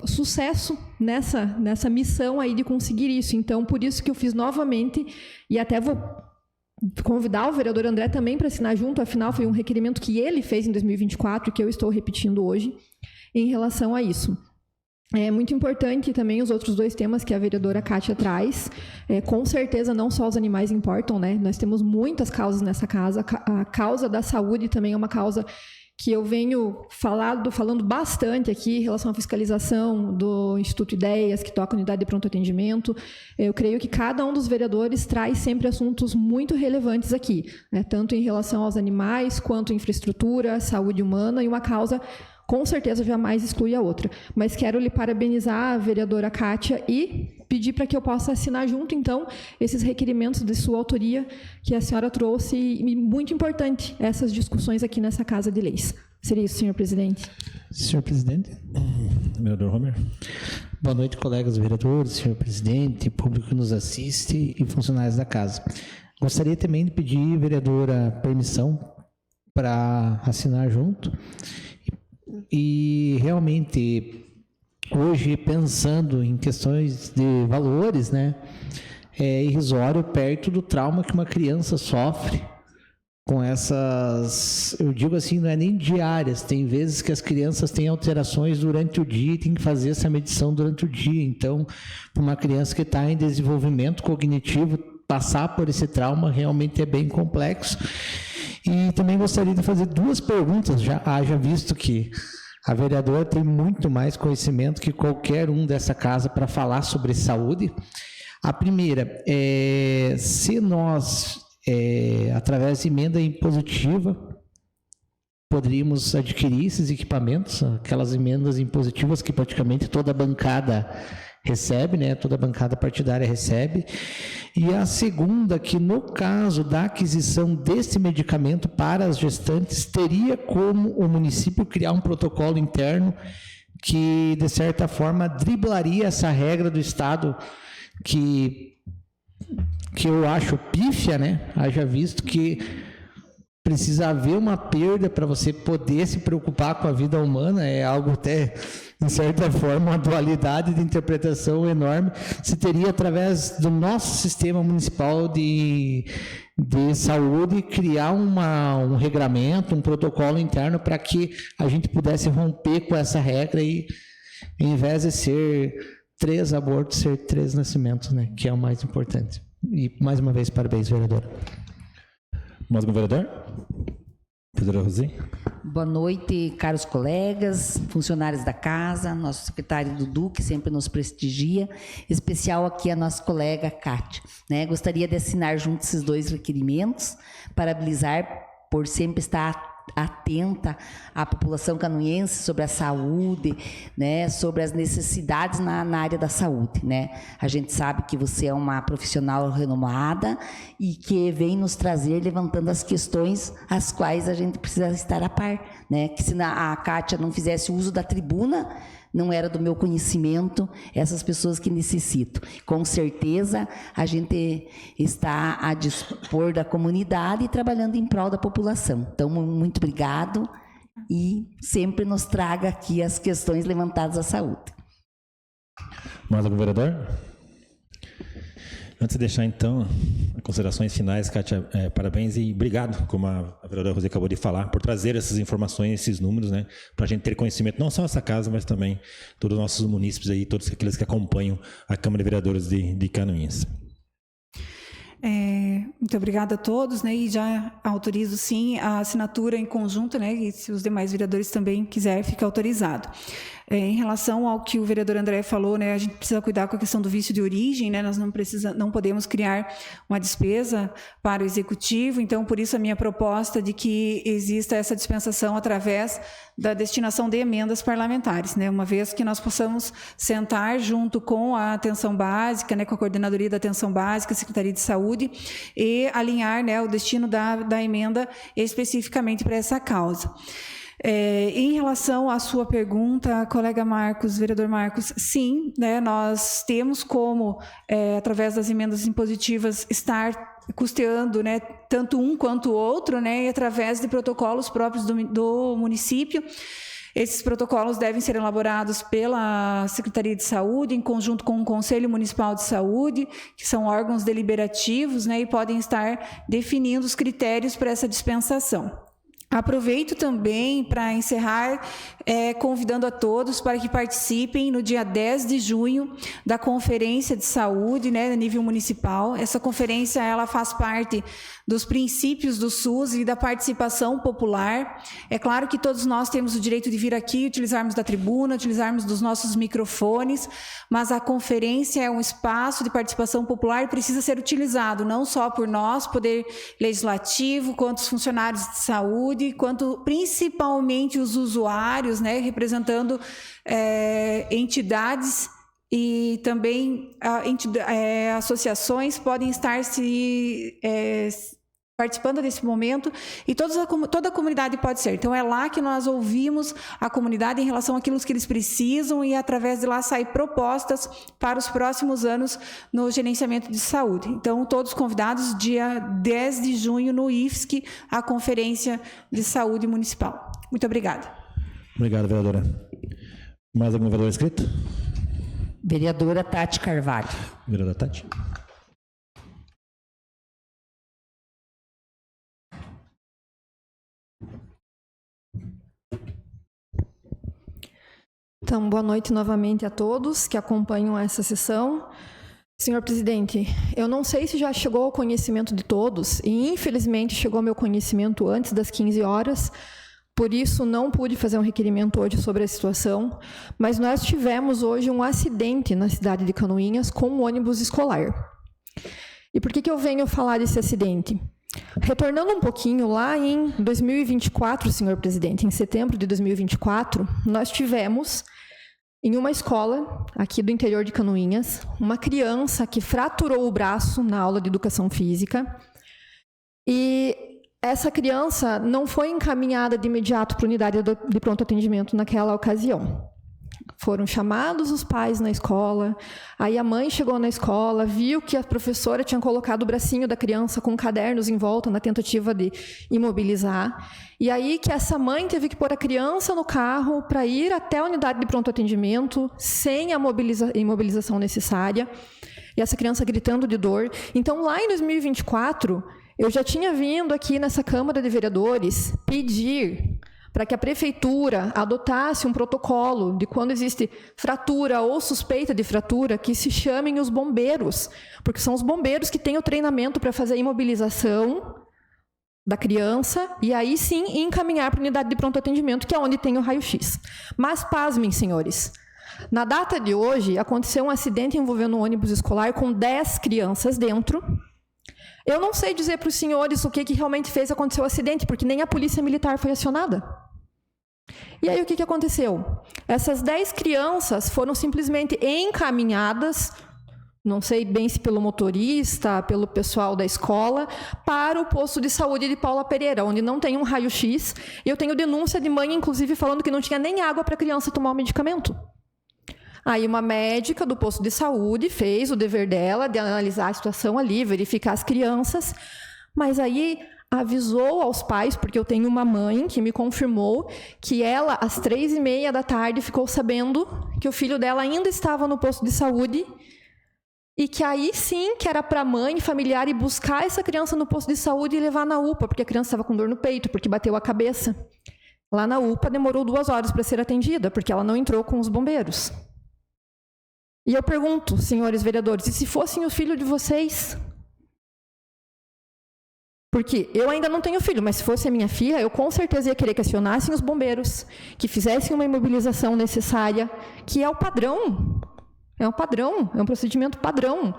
sucesso nessa missão aí de conseguir isso. Então, por isso que eu fiz novamente, e até vou convidar o vereador André também para assinar junto, afinal foi um requerimento que ele fez em 2024 e que eu estou repetindo hoje em relação a isso. É muito importante também os outros 2 temas que a vereadora Kátia traz. Com certeza não só os animais importam, né? Nós temos muitas causas nessa casa. A causa da saúde também é uma causa que eu venho falando bastante aqui em relação à fiscalização do Instituto Ideias, que toca a unidade de pronto atendimento. Eu creio que cada um dos vereadores traz sempre assuntos muito relevantes aqui, né? Tanto em relação aos animais, quanto infraestrutura, saúde humana, e uma causa com certeza jamais exclui a outra. Mas quero lhe parabenizar, a vereadora Kátia, e pedir para que eu possa assinar junto, então, esses requerimentos de sua autoria que a senhora trouxe, e muito importante essas discussões aqui nessa Casa de Leis. Seria isso, senhor presidente. Senhor presidente. Vereador Romer. Boa noite, colegas vereadores, senhor presidente, público que nos assiste e funcionários da casa. Gostaria também de pedir, vereadora, permissão para assinar junto. E realmente, hoje, pensando em questões de valores, né, é irrisório perto do trauma que uma criança sofre com essas, eu digo assim, não é nem diárias, tem vezes que as crianças têm alterações durante o dia e tem que fazer essa medição durante o dia. Então, para uma criança que está em desenvolvimento cognitivo, passar por esse trauma realmente é bem complexo. E também gostaria de fazer 2 perguntas, haja visto que a vereadora tem muito mais conhecimento que qualquer um dessa casa para falar sobre saúde. A primeira é se nós, através de emenda impositiva, poderíamos adquirir esses equipamentos, aquelas emendas impositivas que praticamente toda a bancada recebe, né? Toda a bancada partidária recebe. E a segunda, que no caso da aquisição desse medicamento para as gestantes, teria como o município criar um protocolo interno que, de certa forma, driblaria essa regra do Estado que eu acho pífia, né? Haja visto que precisa haver uma perda para você poder se preocupar com a vida humana, é algo até, de certa forma, uma dualidade de interpretação enorme. Se teria, através do nosso sistema municipal de saúde, criar um regramento, um protocolo interno para que a gente pudesse romper com essa regra e, em vez de ser 3 abortos, ser 3 nascimentos, né? Que é o mais importante. E, mais uma vez, parabéns, vereadora. Mais algum vereador? Vereadora Rosi. Boa noite, caros colegas, funcionários da casa, nosso secretário Dudu, que sempre nos prestigia, especial aqui a nossa colega Kátia, né? Gostaria de assinar junto esses 2 requerimentos, parabenizar por sempre estar atenta à população canoense sobre a saúde, né, sobre as necessidades na área da saúde, né? A gente sabe que você é uma profissional renomada e que vem nos trazer levantando as questões às quais a gente precisa estar a par, né? Que se a Kátia não fizesse uso da tribuna, não era do meu conhecimento essas pessoas que necessitam. Com certeza, a gente está a dispor da comunidade e trabalhando em prol da população. Então, muito obrigado e sempre nos traga aqui as questões levantadas à saúde. Mais algum vereador? Antes de deixar, então, as considerações finais, Kátia, parabéns e obrigado, como a vereadora Rosi acabou de falar, por trazer essas informações, esses números, né, para a gente ter conhecimento, não só essa casa, mas também todos os nossos munícipes aí, todos aqueles que acompanham a Câmara de Vereadores de Canoinhas. Muito obrigada a todos, né? E já autorizo sim a assinatura em conjunto, né? E se os demais vereadores também quiserem, fica autorizado. Em relação ao que o vereador André falou, né? A gente precisa cuidar com a questão do vício de origem, né? Nós não podemos criar uma despesa para o executivo, então por isso a minha proposta de que exista essa dispensação através da destinação de emendas parlamentares, né? Uma vez que nós possamos sentar junto com a atenção básica, né? Com a coordenadoria da atenção básica, Secretaria de Saúde, e alinhar, né, o destino da emenda especificamente para essa causa. Em relação à sua pergunta, colega Marcos, vereador Marcos, sim, né, nós temos como, através das emendas impositivas, estar custeando, né, tanto um quanto o outro, né, e através de protocolos próprios do município. Esses protocolos devem ser elaborados pela Secretaria de Saúde, em conjunto com o Conselho Municipal de Saúde, que são órgãos deliberativos, né, e podem estar definindo os critérios para essa dispensação. Aproveito também para encerrar convidando a todos para que participem no dia 10 de junho da Conferência de Saúde, né, a nível municipal. Essa conferência ela faz parte dos princípios do SUS e da participação popular. É claro que todos nós temos o direito de vir aqui, utilizarmos da tribuna, utilizarmos dos nossos microfones, mas a conferência é um espaço de participação popular e precisa ser utilizado não só por nós, Poder Legislativo, quanto os funcionários de saúde, quanto principalmente os usuários, né, representando entidades e também associações podem estar participando desse momento e toda a comunidade pode ser. Então, é lá que nós ouvimos a comunidade em relação àquilo que eles precisam e, através de lá, sair propostas para os próximos anos no gerenciamento de saúde. Então, todos convidados, dia 10 de junho, no IFSC, a Conferência de Saúde Municipal. Muito obrigada. Obrigado, vereadora. Mais algum vereador inscrito? Vereadora Tati Carvalho. Vereadora Tati. Então, boa noite novamente a todos que acompanham essa sessão. Senhor presidente, eu não sei se já chegou ao conhecimento de todos, e infelizmente chegou ao meu conhecimento antes das 15 horas, por isso não pude fazer um requerimento hoje sobre a situação, mas nós tivemos hoje um acidente na cidade de Canoinhas com um ônibus escolar. E por que eu venho falar desse acidente? Retornando um pouquinho, lá em 2024, senhor presidente, em setembro de 2024, nós tivemos, em uma escola aqui do interior de Canoinhas, uma criança que fraturou o braço na aula de educação física, e essa criança não foi encaminhada de imediato para a unidade de pronto atendimento naquela ocasião. Foram chamados os pais na escola, aí a mãe chegou na escola, viu que a professora tinha colocado o bracinho da criança com cadernos em volta na tentativa de imobilizar, e aí que essa mãe teve que pôr a criança no carro para ir até a unidade de pronto atendimento, sem a imobilização necessária, e essa criança gritando de dor. Então, lá em 2024, eu já tinha vindo aqui nessa Câmara de Vereadores pedir para que a prefeitura adotasse um protocolo de quando existe fratura ou suspeita de fratura, que se chamem os bombeiros, porque são os bombeiros que têm o treinamento para fazer a imobilização da criança e aí sim encaminhar para a unidade de pronto atendimento, que é onde tem o raio-x. Mas pasmem, senhores, na data de hoje aconteceu um acidente envolvendo um ônibus escolar com 10 crianças dentro. Eu não sei dizer para os senhores o que realmente fez acontecer o acidente, porque nem a polícia militar foi acionada. E aí o que aconteceu? Essas 10 crianças foram simplesmente encaminhadas, não sei bem se pelo motorista, pelo pessoal da escola, para o posto de saúde de Paula Pereira, onde não tem um raio-x, e eu tenho denúncia de mãe, inclusive, falando que não tinha nem água para a criança tomar o medicamento. Aí uma médica do posto de saúde fez o dever dela de analisar a situação ali, verificar as crianças, mas aí avisou aos pais, porque eu tenho uma mãe que me confirmou que ela, às 3h30 da tarde, ficou sabendo que o filho dela ainda estava no posto de saúde e que aí sim que era para a mãe familiar ir buscar essa criança no posto de saúde e levar na UPA, porque a criança estava com dor no peito, porque bateu a cabeça. Lá na UPA demorou 2 horas para ser atendida, porque ela não entrou com os bombeiros. E eu pergunto, senhores vereadores, e se fossem o filho de vocês? Porque eu ainda não tenho filho, mas se fosse a minha filha, eu com certeza ia querer que acionassem os bombeiros, que fizessem uma imobilização necessária, que é o padrão. É um padrão, é um procedimento padrão.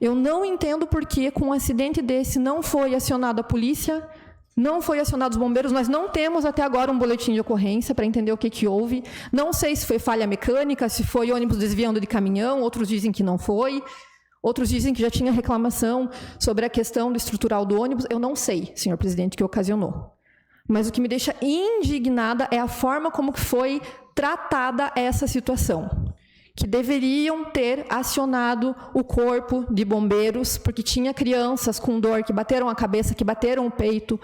Eu não entendo por que, com um acidente desse, não foi acionada a polícia, não foi acionado os bombeiros. Nós não temos até agora um boletim de ocorrência para entender o que houve. Não sei se foi falha mecânica, se foi ônibus desviando de caminhão, outros dizem que não foi, outros dizem que já tinha reclamação sobre a questão do estrutural do ônibus. Eu não sei, senhor presidente, o que ocasionou. Mas o que me deixa indignada é a forma como que foi tratada essa situação. Que deveriam ter acionado o corpo de bombeiros, porque tinha crianças com dor, que bateram a cabeça, que bateram o peito,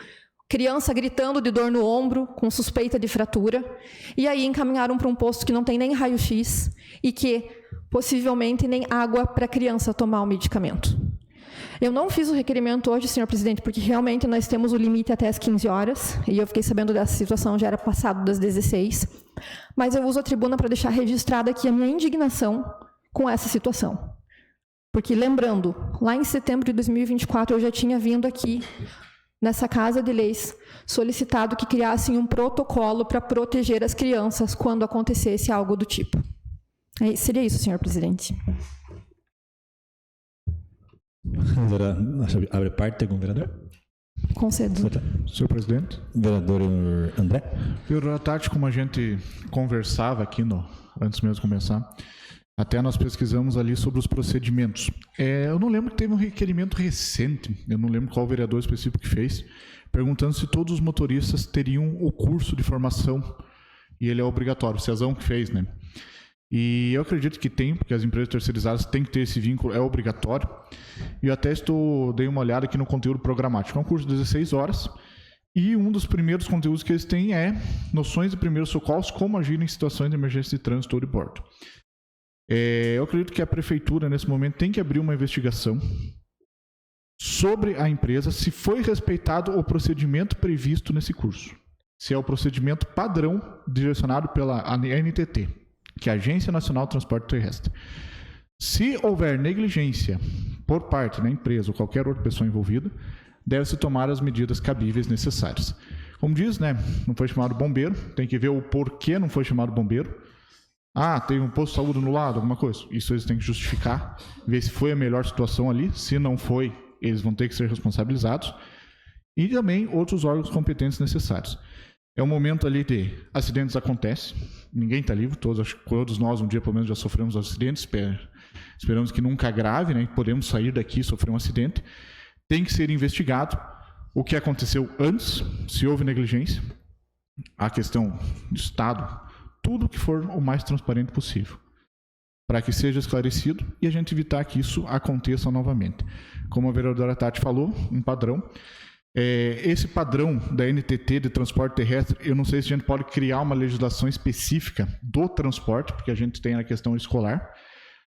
criança gritando de dor no ombro, com suspeita de fratura, e aí encaminharam para um posto que não tem nem raio-x e que, possivelmente, nem água para a criança tomar o medicamento. Eu não fiz o requerimento hoje, senhor presidente, porque realmente nós temos o limite até as 15 horas, e eu fiquei sabendo dessa situação, já era passado das 16, mas eu uso a tribuna para deixar registrada aqui a minha indignação com essa situação. Porque, lembrando, lá em setembro de 2024, eu já tinha vindo aqui, nessa Casa de Leis, solicitado que criassem um protocolo para proteger as crianças quando acontecesse algo do tipo. Seria isso, senhor presidente. Vereadora, abre parte, tem algum vereador? Concedo. Senhor presidente. Vereador André. Vereadora Tati, como a gente conversava aqui antes mesmo de começar, até nós pesquisamos ali sobre os procedimentos. Eu não lembro que teve um requerimento recente, eu não lembro qual vereador específico que fez, perguntando se todos os motoristas teriam o curso de formação, e ele é obrigatório, o Cezão que fez, né? E eu acredito que tem, porque as empresas terceirizadas têm que ter esse vínculo, é obrigatório. E eu até dei uma olhada aqui no conteúdo programático. É um curso de 16 horas, e um dos primeiros conteúdos que eles têm é noções de primeiros socorros, como agir em situações de emergência de trânsito ou de bordo. Eu acredito que a prefeitura, nesse momento, tem que abrir uma investigação sobre a empresa, se foi respeitado o procedimento previsto nesse curso. Se é o procedimento padrão direcionado pela ANTT. que é a Agência Nacional de Transporte Terrestre. Se houver negligência por parte da empresa ou qualquer outra pessoa envolvida, deve-se tomar as medidas cabíveis necessárias. Como diz, né, não foi chamado bombeiro, tem que ver o porquê não foi chamado bombeiro. Ah, tem um posto de saúde no lado, alguma coisa. Isso eles têm que justificar, ver se foi a melhor situação ali. Se não foi, eles vão ter que ser responsabilizados. E também outros órgãos competentes necessários. É um momento ali de acidentes acontecem, ninguém está livre, todos nós um dia pelo menos já sofremos acidentes, esperamos que nunca grave, né? Podemos sair daqui e sofrer um acidente. Tem que ser investigado o que aconteceu antes, se houve negligência, a questão do Estado, tudo que for o mais transparente possível, para que seja esclarecido e a gente evitar que isso aconteça novamente. Como a vereadora Tati falou, um padrão. Esse padrão da NTT de transporte terrestre, eu não sei se a gente pode criar uma legislação específica do transporte, porque a gente tem a questão escolar,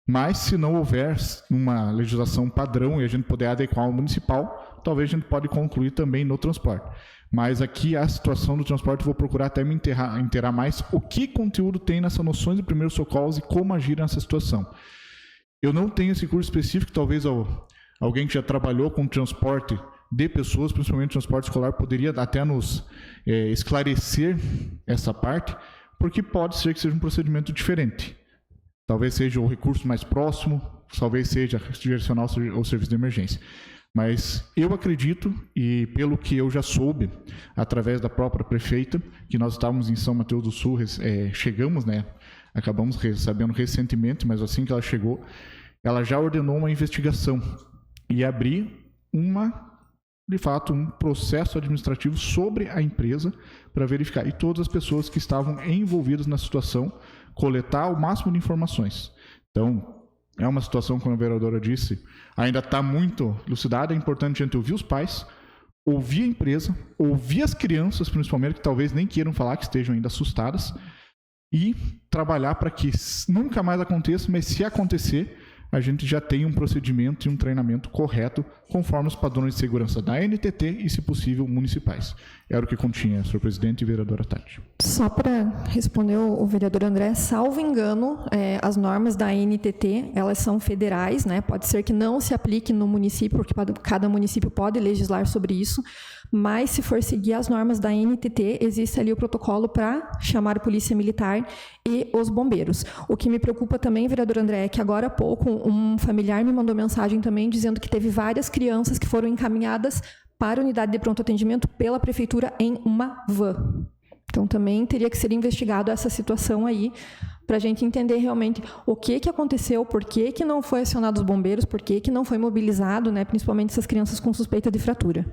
mas se não houver uma legislação padrão e a gente puder adequar ao municipal, talvez a gente pode concluir também no transporte. Mas aqui a situação do transporte, vou procurar até me inteirar mais o que conteúdo tem nessas noções de primeiros socorros e como agir nessa situação. Eu não tenho esse curso específico, talvez alguém que já trabalhou com transporte de pessoas, principalmente transporte escolar, poderia até nos esclarecer essa parte, porque pode ser que seja um procedimento diferente. Talvez seja o recurso mais próximo, talvez seja direcionar ao serviço de emergência. Mas eu acredito, e pelo que eu já soube, através da própria prefeita, que nós estávamos em São Mateus do Sul, chegamos, né? Acabamos sabendo recentemente, mas assim que ela chegou, ela já ordenou uma investigação e abrir de fato, um processo administrativo sobre a empresa para verificar. E todas as pessoas que estavam envolvidas na situação, coletar o máximo de informações. Então, é uma situação, como a vereadora disse, ainda está muito elucidada. É importante a gente ouvir os pais, ouvir a empresa, ouvir as crianças, principalmente, que talvez nem queiram falar, que estejam ainda assustadas, e trabalhar para que nunca mais aconteça, mas se acontecer, a gente já tem um procedimento e um treinamento correto, conforme os padrões de segurança da NTT e, se possível, municipais. Era o que continha, senhor presidente e vereadora Tati. Só para responder o vereador André, salvo engano, as normas da NTT, elas são federais, né? Pode ser que não se aplique no município, porque cada município pode legislar sobre isso, mas se for seguir as normas da NTT, existe ali o protocolo para chamar a polícia militar e os bombeiros. O que me preocupa também, vereador André, é que agora há pouco um familiar me mandou mensagem também dizendo que teve várias crianças que foram encaminhadas para a unidade de pronto atendimento pela prefeitura em uma van. Então também teria que ser investigado essa situação aí, para a gente entender realmente o que aconteceu, por que não foi acionado os bombeiros, por que não foi mobilizado, né, principalmente essas crianças com suspeita de fratura.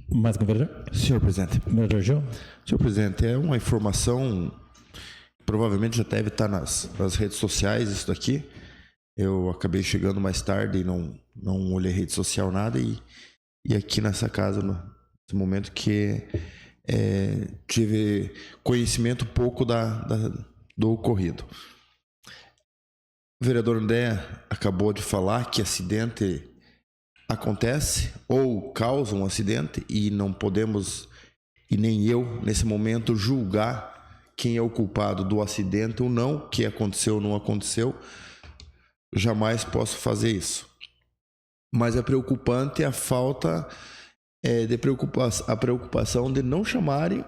Mais um vereador? Senhor presidente. Vereador Gil? Senhor presidente, é uma informação, provavelmente já deve estar nas redes sociais isso daqui. Eu acabei chegando mais tarde e não olhei rede social nada e aqui nessa casa, nesse momento que tive conhecimento pouco do ocorrido. O vereador André acabou de falar que acidente acontece ou causa um acidente e não podemos, e nem eu, nesse momento, julgar quem é o culpado do acidente ou não, o que aconteceu ou não aconteceu. Jamais posso fazer isso. Mas é preocupante a falta a preocupação de não chamarem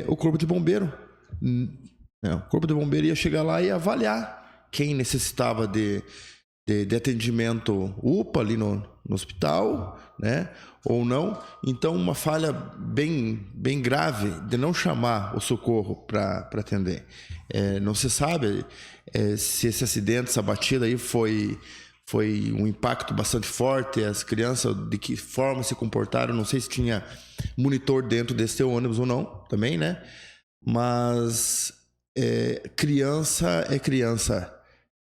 o corpo de bombeiro. O corpo de bombeiro ia chegar lá e avaliar quem necessitava de atendimento UPA ali no hospital, né, ou não. Então, uma falha bem grave de não chamar o socorro para atender. Não se sabe se esse acidente, essa batida aí foi um impacto bastante forte, as crianças de que forma se comportaram, não sei se tinha monitor dentro desse teu ônibus ou não, também, né? Mas criança é criança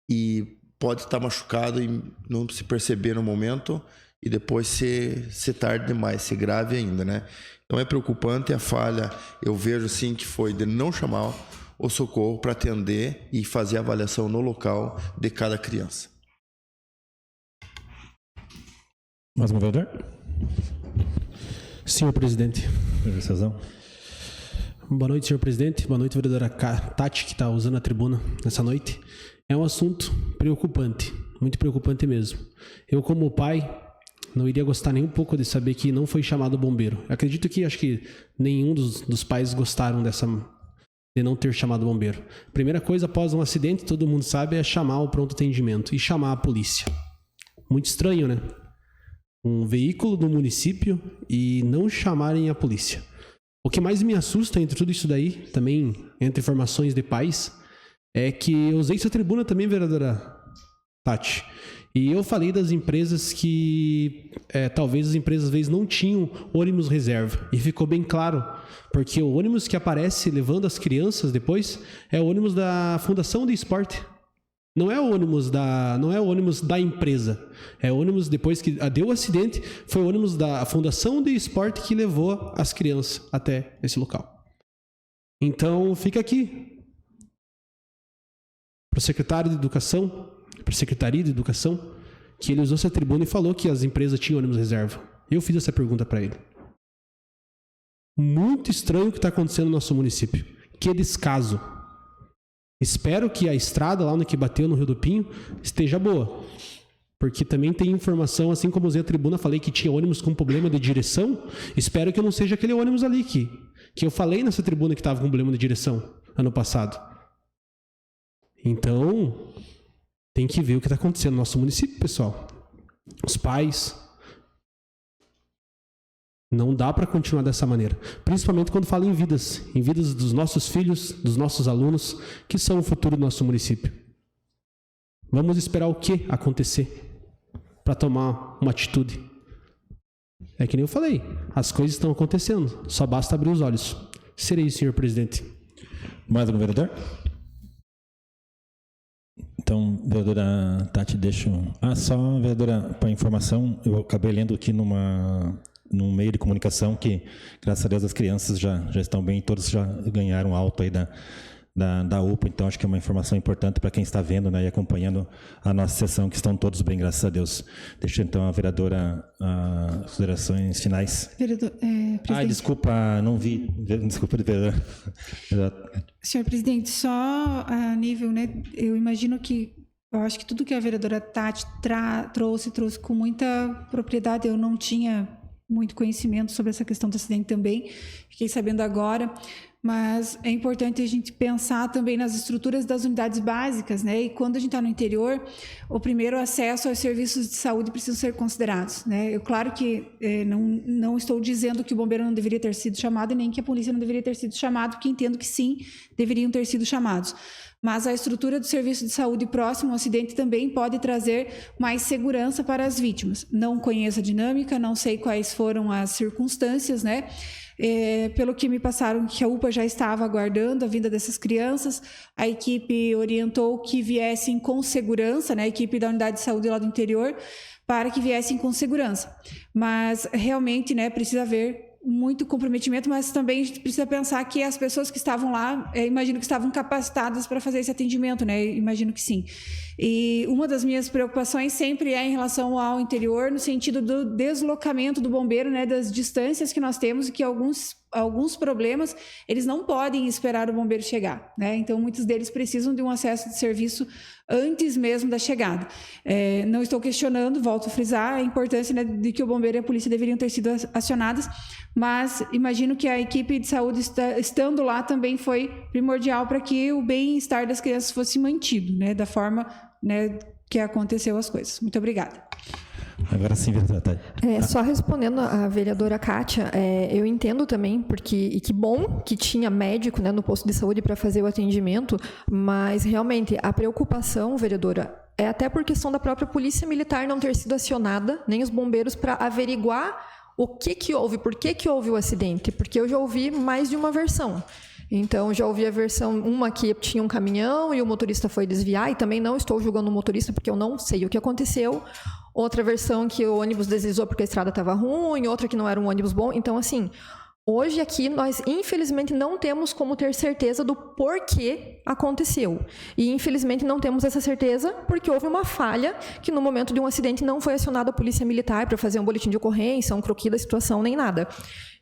e pode estar machucado e não se perceber no momento e depois ser tarde demais, ser grave ainda, né? Então é preocupante a falha, eu vejo sim que foi de não chamar o socorro para atender e fazer a avaliação no local de cada criança. Mais um vereador? Senhor presidente. Boa noite, senhor presidente. Boa noite, vereadora Tati, que está usando a tribuna nessa noite. É um assunto preocupante, muito preocupante mesmo. Eu, como pai, não iria gostar nem um pouco de saber que não foi chamado bombeiro. Acredito que, acho que nenhum dos pais gostaram de não ter chamado bombeiro. Primeira coisa, após um acidente, todo mundo sabe, é chamar o pronto atendimento e chamar a polícia. Muito estranho, né? Um veículo do município e não chamarem a polícia. O que mais me assusta entre tudo isso daí, também entre informações de pais, é que eu usei essa tribuna também, vereadora Tati, e eu falei das empresas que talvez as empresas às vezes não tinham ônibus reserva, e ficou bem claro, porque o ônibus que aparece levando as crianças depois é o ônibus da Fundação de Esporte. Não é o ônibus da empresa. É o ônibus, depois que deu o acidente, foi o ônibus da Fundação de Esporte que levou as crianças até esse local. Então, fica aqui para o secretário de Educação, para a Secretaria de Educação, que ele usou essa tribuna e falou que as empresas tinham ônibus reserva. Eu fiz essa pergunta para ele. Muito estranho o que está acontecendo no nosso município. Que descaso. Espero que a estrada lá no que bateu no Rio do Pinho esteja boa. Porque também tem informação, assim como usei a tribuna, falei que tinha ônibus com problema de direção. Espero que não seja aquele ônibus ali que eu falei nessa tribuna que estava com problema de direção ano passado. Então, tem que ver o que está acontecendo no nosso município, pessoal. Os pais. Não dá para continuar dessa maneira. Principalmente quando fala em vidas dos nossos filhos, dos nossos alunos, que são o futuro do nosso município. Vamos esperar o que acontecer para tomar uma atitude. É que nem eu falei, as coisas estão acontecendo, só basta abrir os olhos. Serei, senhor presidente. Mais algum vereador? Então, vereadora Tati, só, vereadora, para informação, eu acabei lendo aqui num meio de comunicação que, graças a Deus, as crianças já estão bem, todos já ganharam alta aí da UPA, então acho que é uma informação importante para quem está vendo, né, e acompanhando a nossa sessão, que estão todos bem, graças a Deus. Deixa então a vereadora as considerações finais. Presidente. Desculpa, não vi. Desculpa, vereadora. Senhor presidente, só a nível, né, eu acho que tudo que a vereadora Tati trouxe com muita propriedade. Eu não tinha muito conhecimento sobre essa questão do acidente também, fiquei sabendo agora, mas é importante a gente pensar também nas estruturas das unidades básicas, né? E quando a gente está no interior, o primeiro acesso aos serviços de saúde precisam ser considerados, né? Claro que não estou dizendo que o bombeiro não deveria ter sido chamado e nem que a polícia não deveria ter sido chamado, porque entendo que sim, deveriam ter sido chamados. Mas a estrutura do serviço de saúde próximo ao acidente também pode trazer mais segurança para as vítimas. Não conheço a dinâmica, não sei quais foram as circunstâncias, né? Pelo que me passaram, que a UPA já estava aguardando a vinda dessas crianças, a equipe orientou que viessem com segurança, né? A equipe da unidade de saúde lá do interior, para que viessem com segurança. Mas realmente, né, precisa haver muito comprometimento, mas também a gente precisa pensar que as pessoas que estavam lá, imagino que estavam capacitadas para fazer esse atendimento, né? Imagino que sim. E uma das minhas preocupações sempre é em relação ao interior, no sentido do deslocamento do bombeiro, né? Das distâncias que nós temos e que alguns problemas, eles não podem esperar o bombeiro chegar, né? Então, muitos deles precisam de um acesso de serviço antes mesmo da chegada. Não estou questionando, volto a frisar, a importância, né, de que o bombeiro e a polícia deveriam ter sido acionadas, mas imagino que a equipe de saúde estando lá também foi primordial para que o bem-estar das crianças fosse mantido, né, da forma, né, que aconteceu as coisas. Muito obrigada. Agora sim, vereadora. Só respondendo a vereadora Kátia, eu entendo também, e que bom que tinha médico, né, no posto de saúde para fazer o atendimento, mas realmente a preocupação, vereadora, é até por questão da própria polícia militar não ter sido acionada, nem os bombeiros, para averiguar o que houve, por que houve o acidente, porque eu já ouvi mais de uma versão. Então, já ouvi a versão, uma que tinha um caminhão e o motorista foi desviar, e também não estou julgando o motorista porque eu não sei o que aconteceu. Outra versão que o ônibus deslizou porque a estrada estava ruim, outra que não era um ônibus bom. Então, assim, hoje aqui nós, infelizmente, não temos como ter certeza do porquê aconteceu. E, infelizmente, não temos essa certeza porque houve uma falha que, no momento de um acidente, não foi acionada a polícia militar para fazer um boletim de ocorrência, um croquis da situação, nem nada.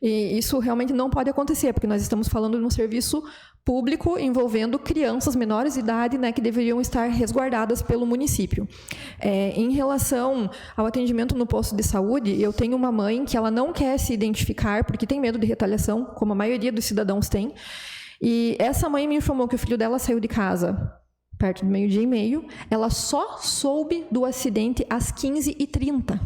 E isso realmente não pode acontecer, porque nós estamos falando de um serviço público envolvendo crianças menores de idade, né, que deveriam estar resguardadas pelo município. Em relação ao atendimento no posto de saúde, eu tenho uma mãe que ela não quer se identificar porque tem medo de retaliação, como a maioria dos cidadãos tem. E essa mãe me informou que o filho dela saiu de casa perto do 12:30. Ela só soube do acidente às 15h30.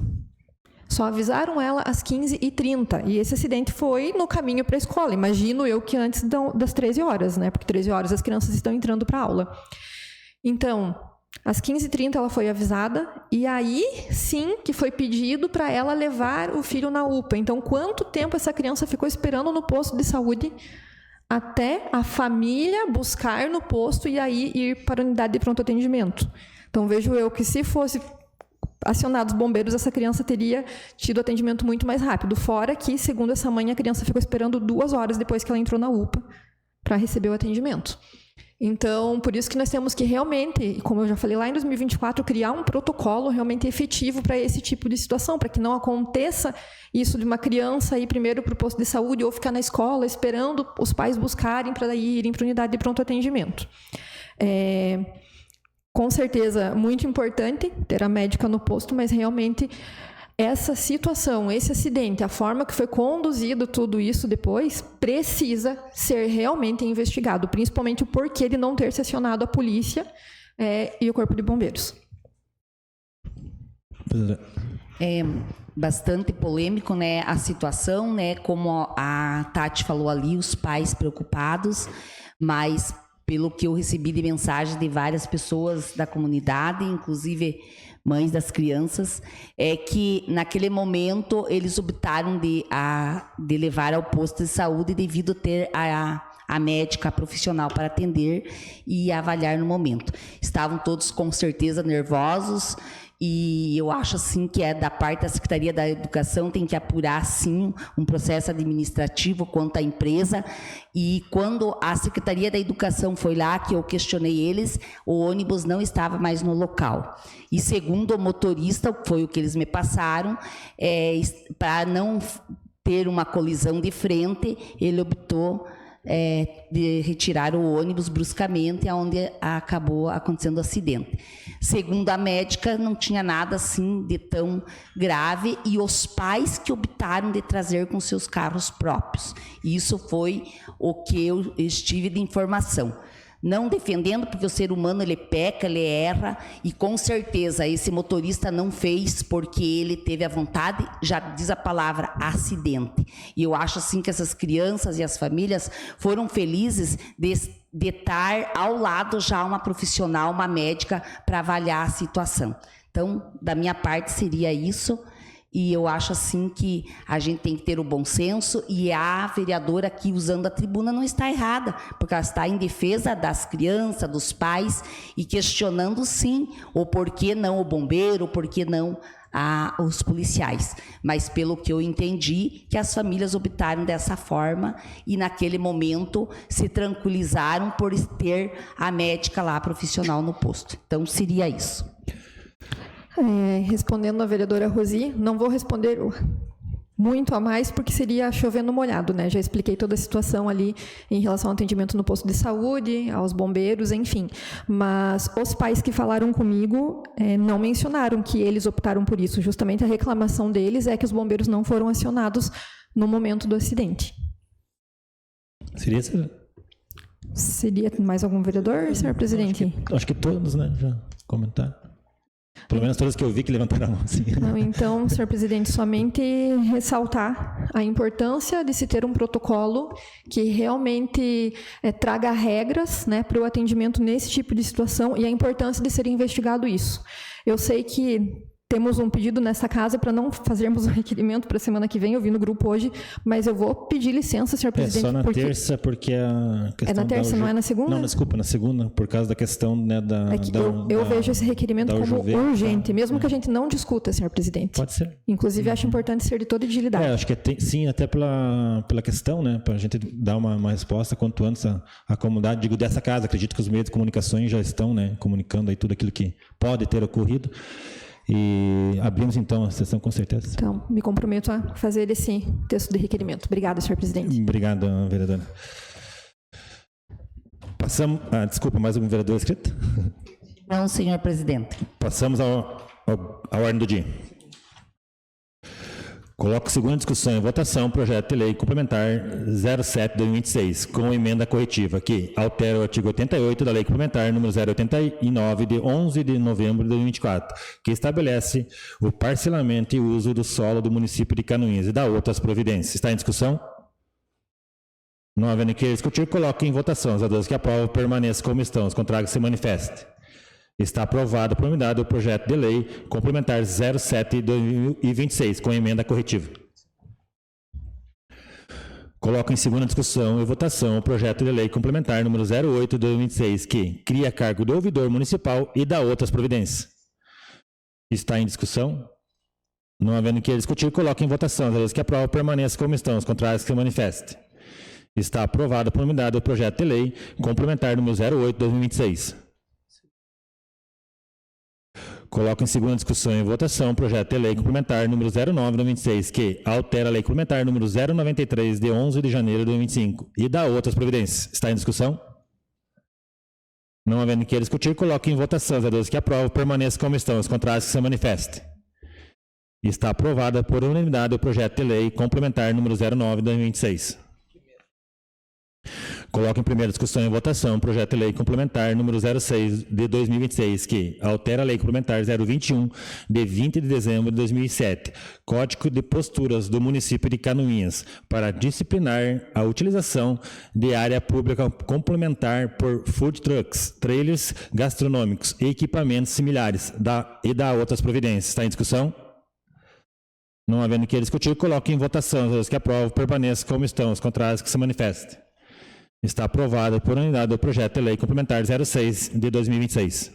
Só avisaram ela às 15h30. E esse acidente foi no caminho para a escola. Imagino eu que antes das 13 horas, né? Porque 13 horas as crianças estão entrando para a aula. Então, às 15h30 ela foi avisada. E aí, sim, que foi pedido para ela levar o filho na UPA. Então, quanto tempo essa criança ficou esperando no posto de saúde até a família buscar no posto e aí ir para a unidade de pronto atendimento? Então, vejo eu que se fosse acionados os bombeiros, essa criança teria tido atendimento muito mais rápido. Fora que, segundo essa mãe, a criança ficou esperando 2 horas depois que ela entrou na UPA para receber o atendimento. Então, por isso que nós temos que realmente, como eu já falei lá em 2024, criar um protocolo realmente efetivo para esse tipo de situação, para que não aconteça isso de uma criança ir primeiro para o posto de saúde ou ficar na escola esperando os pais buscarem para daí irem para a unidade de pronto atendimento. Com certeza, muito importante ter a médica no posto, mas realmente essa situação, esse acidente, a forma que foi conduzido tudo isso depois, precisa ser realmente investigado, principalmente o porquê de não ter se acionado a polícia e o Corpo de Bombeiros. É bastante polêmico, né, a situação, né, como a Tati falou ali, os pais preocupados, mas pelo que eu recebi de mensagem de várias pessoas da comunidade, inclusive mães das crianças, é que naquele momento eles optaram de levar ao posto de saúde devido a ter a médica profissional para atender e avaliar no momento. Estavam todos com certeza nervosos e eu acho assim que da parte da Secretaria da Educação tem que apurar sim um processo administrativo quanto à empresa. E quando a Secretaria da Educação foi lá, que eu questionei eles, o ônibus não estava mais no local. E segundo o motorista, foi o que eles me passaram, para não ter uma colisão de frente, ele optou de retirar o ônibus bruscamente, onde acabou acontecendo o acidente. Segundo a médica, não tinha nada assim de tão grave e os pais que optaram de trazer com seus carros próprios. Isso foi o que eu estive de informação. Não defendendo, porque o ser humano ele peca, ele erra, e com certeza esse motorista não fez porque ele teve a vontade, já diz a palavra acidente. E eu acho assim que essas crianças e as famílias foram felizes de estar ao lado já uma profissional, uma médica, para avaliar a situação. Então, da minha parte seria isso. E eu acho assim que a gente tem que ter o bom senso e a vereadora aqui usando a tribuna não está errada, porque ela está em defesa das crianças, dos pais e questionando sim o porquê não o bombeiro, o porquê não os policiais. Mas pelo que eu entendi, que as famílias optaram dessa forma e naquele momento se tranquilizaram por ter a médica lá profissional no posto. Então seria isso. Respondendo à vereadora Rosi, não vou responder muito a mais, porque seria chovendo molhado, né? Já expliquei toda a situação ali em relação ao atendimento no posto de saúde, aos bombeiros, enfim. Mas os pais que falaram comigo não mencionaram que eles optaram por isso. Justamente a reclamação deles é que os bombeiros não foram acionados no momento do acidente. Seria mais algum vereador, senhor presidente? Acho que todos, né? Já comentaram. Pelo menos todas que eu vi que levantaram a mão. Assim. Não, então, senhor presidente, somente ressaltar a importância de se ter um protocolo que realmente traga regras, né, para o atendimento nesse tipo de situação e a importância de ser investigado isso. Eu sei que temos um pedido nessa casa para não fazermos o requerimento para a semana que vem. Eu vi no grupo hoje, mas eu vou pedir licença, senhor presidente. É só na terça, porque a questão é na terça, não é na segunda? Não, desculpa, na segunda, por causa da questão, né, eu vejo esse requerimento como urgente, mesmo que a gente não discuta, senhor presidente. Pode ser. Inclusive, acho importante ser de toda agilidade. Acho que sim, até pela questão, né, para a gente dar uma resposta quanto antes à comunidade, digo, dessa casa. Acredito que os meios de comunicações já estão, né, comunicando aí tudo aquilo que pode ter ocorrido. E abrimos, então, a sessão com certeza. Então, me comprometo a fazer esse texto de requerimento. Obrigada, senhor presidente. Obrigado, vereadora. Passamos... desculpa, mais algum vereador inscrito? Não, senhor presidente. Passamos à ordem do dia. Coloco segunda discussão em votação o projeto de lei complementar 07/2026, com emenda corretiva, que altera o artigo 88 da lei complementar número 089, de 11 de novembro de 2024, que estabelece o parcelamento e uso do solo do município de Canoinhas e dá outras providências. Está em discussão? Não havendo que discutir, coloco em votação. Os vereadores que aprovam permaneçam como estão. Os contrários se manifestem. Está aprovado por unanimidade o projeto de lei complementar 07/2026, com emenda corretiva. Coloco em segunda discussão e votação o projeto de lei complementar número 08/2026, que cria cargo do ouvidor municipal e dá outras providências. Está em discussão? Não havendo que discutir, coloco em votação. Os vereadores que aprovam permaneçam como estão. Os contrários que se manifestem. Está aprovado por unanimidade o projeto de lei complementar número 08/2026. Coloco em segunda discussão e votação o projeto de lei complementar número 09/2026, que altera a lei complementar número 093, de 11 de janeiro de 2025, e dá outras providências. Está em discussão? Não havendo que discutir, coloco em votação. Os vereadores que aprovam permaneçam como estão. Os contrários que se manifestem. Está aprovada por unanimidade o projeto de lei complementar número 09/2026. Coloco em primeira discussão e votação o projeto de lei complementar número 06 de 2026, que altera a lei complementar 021 de 20 de dezembro de 2007, Código de Posturas do município de Canoinhas, para disciplinar a utilização de área pública complementar por food trucks, trailers gastronômicos e equipamentos similares, e dá outras providências. Está em discussão? Não havendo que discutir, coloco em votação. Os que aprovam permaneçam como estão. Os contrários que se manifestem. Está aprovado por unanimidade o projeto de lei complementar 06 de 2026.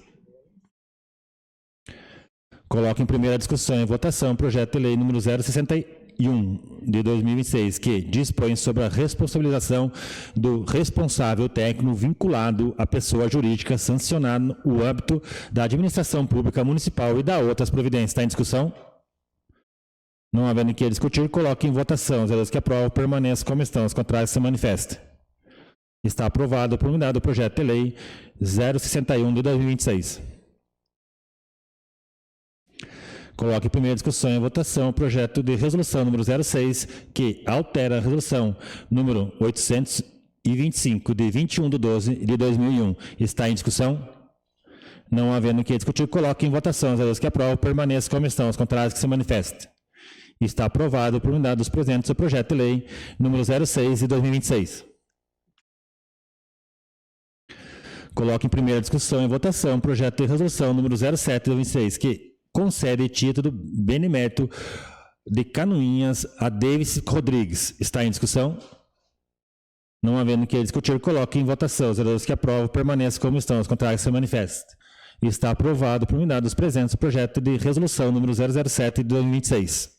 Coloco em primeira discussão e votação o projeto de lei número 061 de 2026, que dispõe sobre a responsabilização do responsável técnico vinculado à pessoa jurídica sancionado no âmbito da administração pública municipal e dá outras providências. Está em discussão? Não havendo que discutir, coloco em votação. Os vereadores que aprovam permaneçam como estão. Os contrários se manifestem. Está aprovado por unanimidade o projeto de lei 061 de 2026. Coloque em primeira discussão e votação o projeto de resolução número 06, que altera a resolução número 825 de 21/12 de 2001. Está em discussão? Não havendo que discutir, coloque em votação. Os vereadores que aprovam permaneçam como estão. Os contrários que se manifestem. Está aprovado por unanimidade dos presentes o projeto de lei número 06 de 2026. Coloque em primeira discussão e votação o projeto de resolução número 07 de 2026, que concede título benemérito de Canoinhas a Davis Rodrigues. Está em discussão? Não havendo que discutir, coloque em votação. Os vereadores que aprovam permaneçam como estão. Os contrários se manifestem. Está aprovado por unanimidade dos presentes o projeto de resolução número 007 de 2026.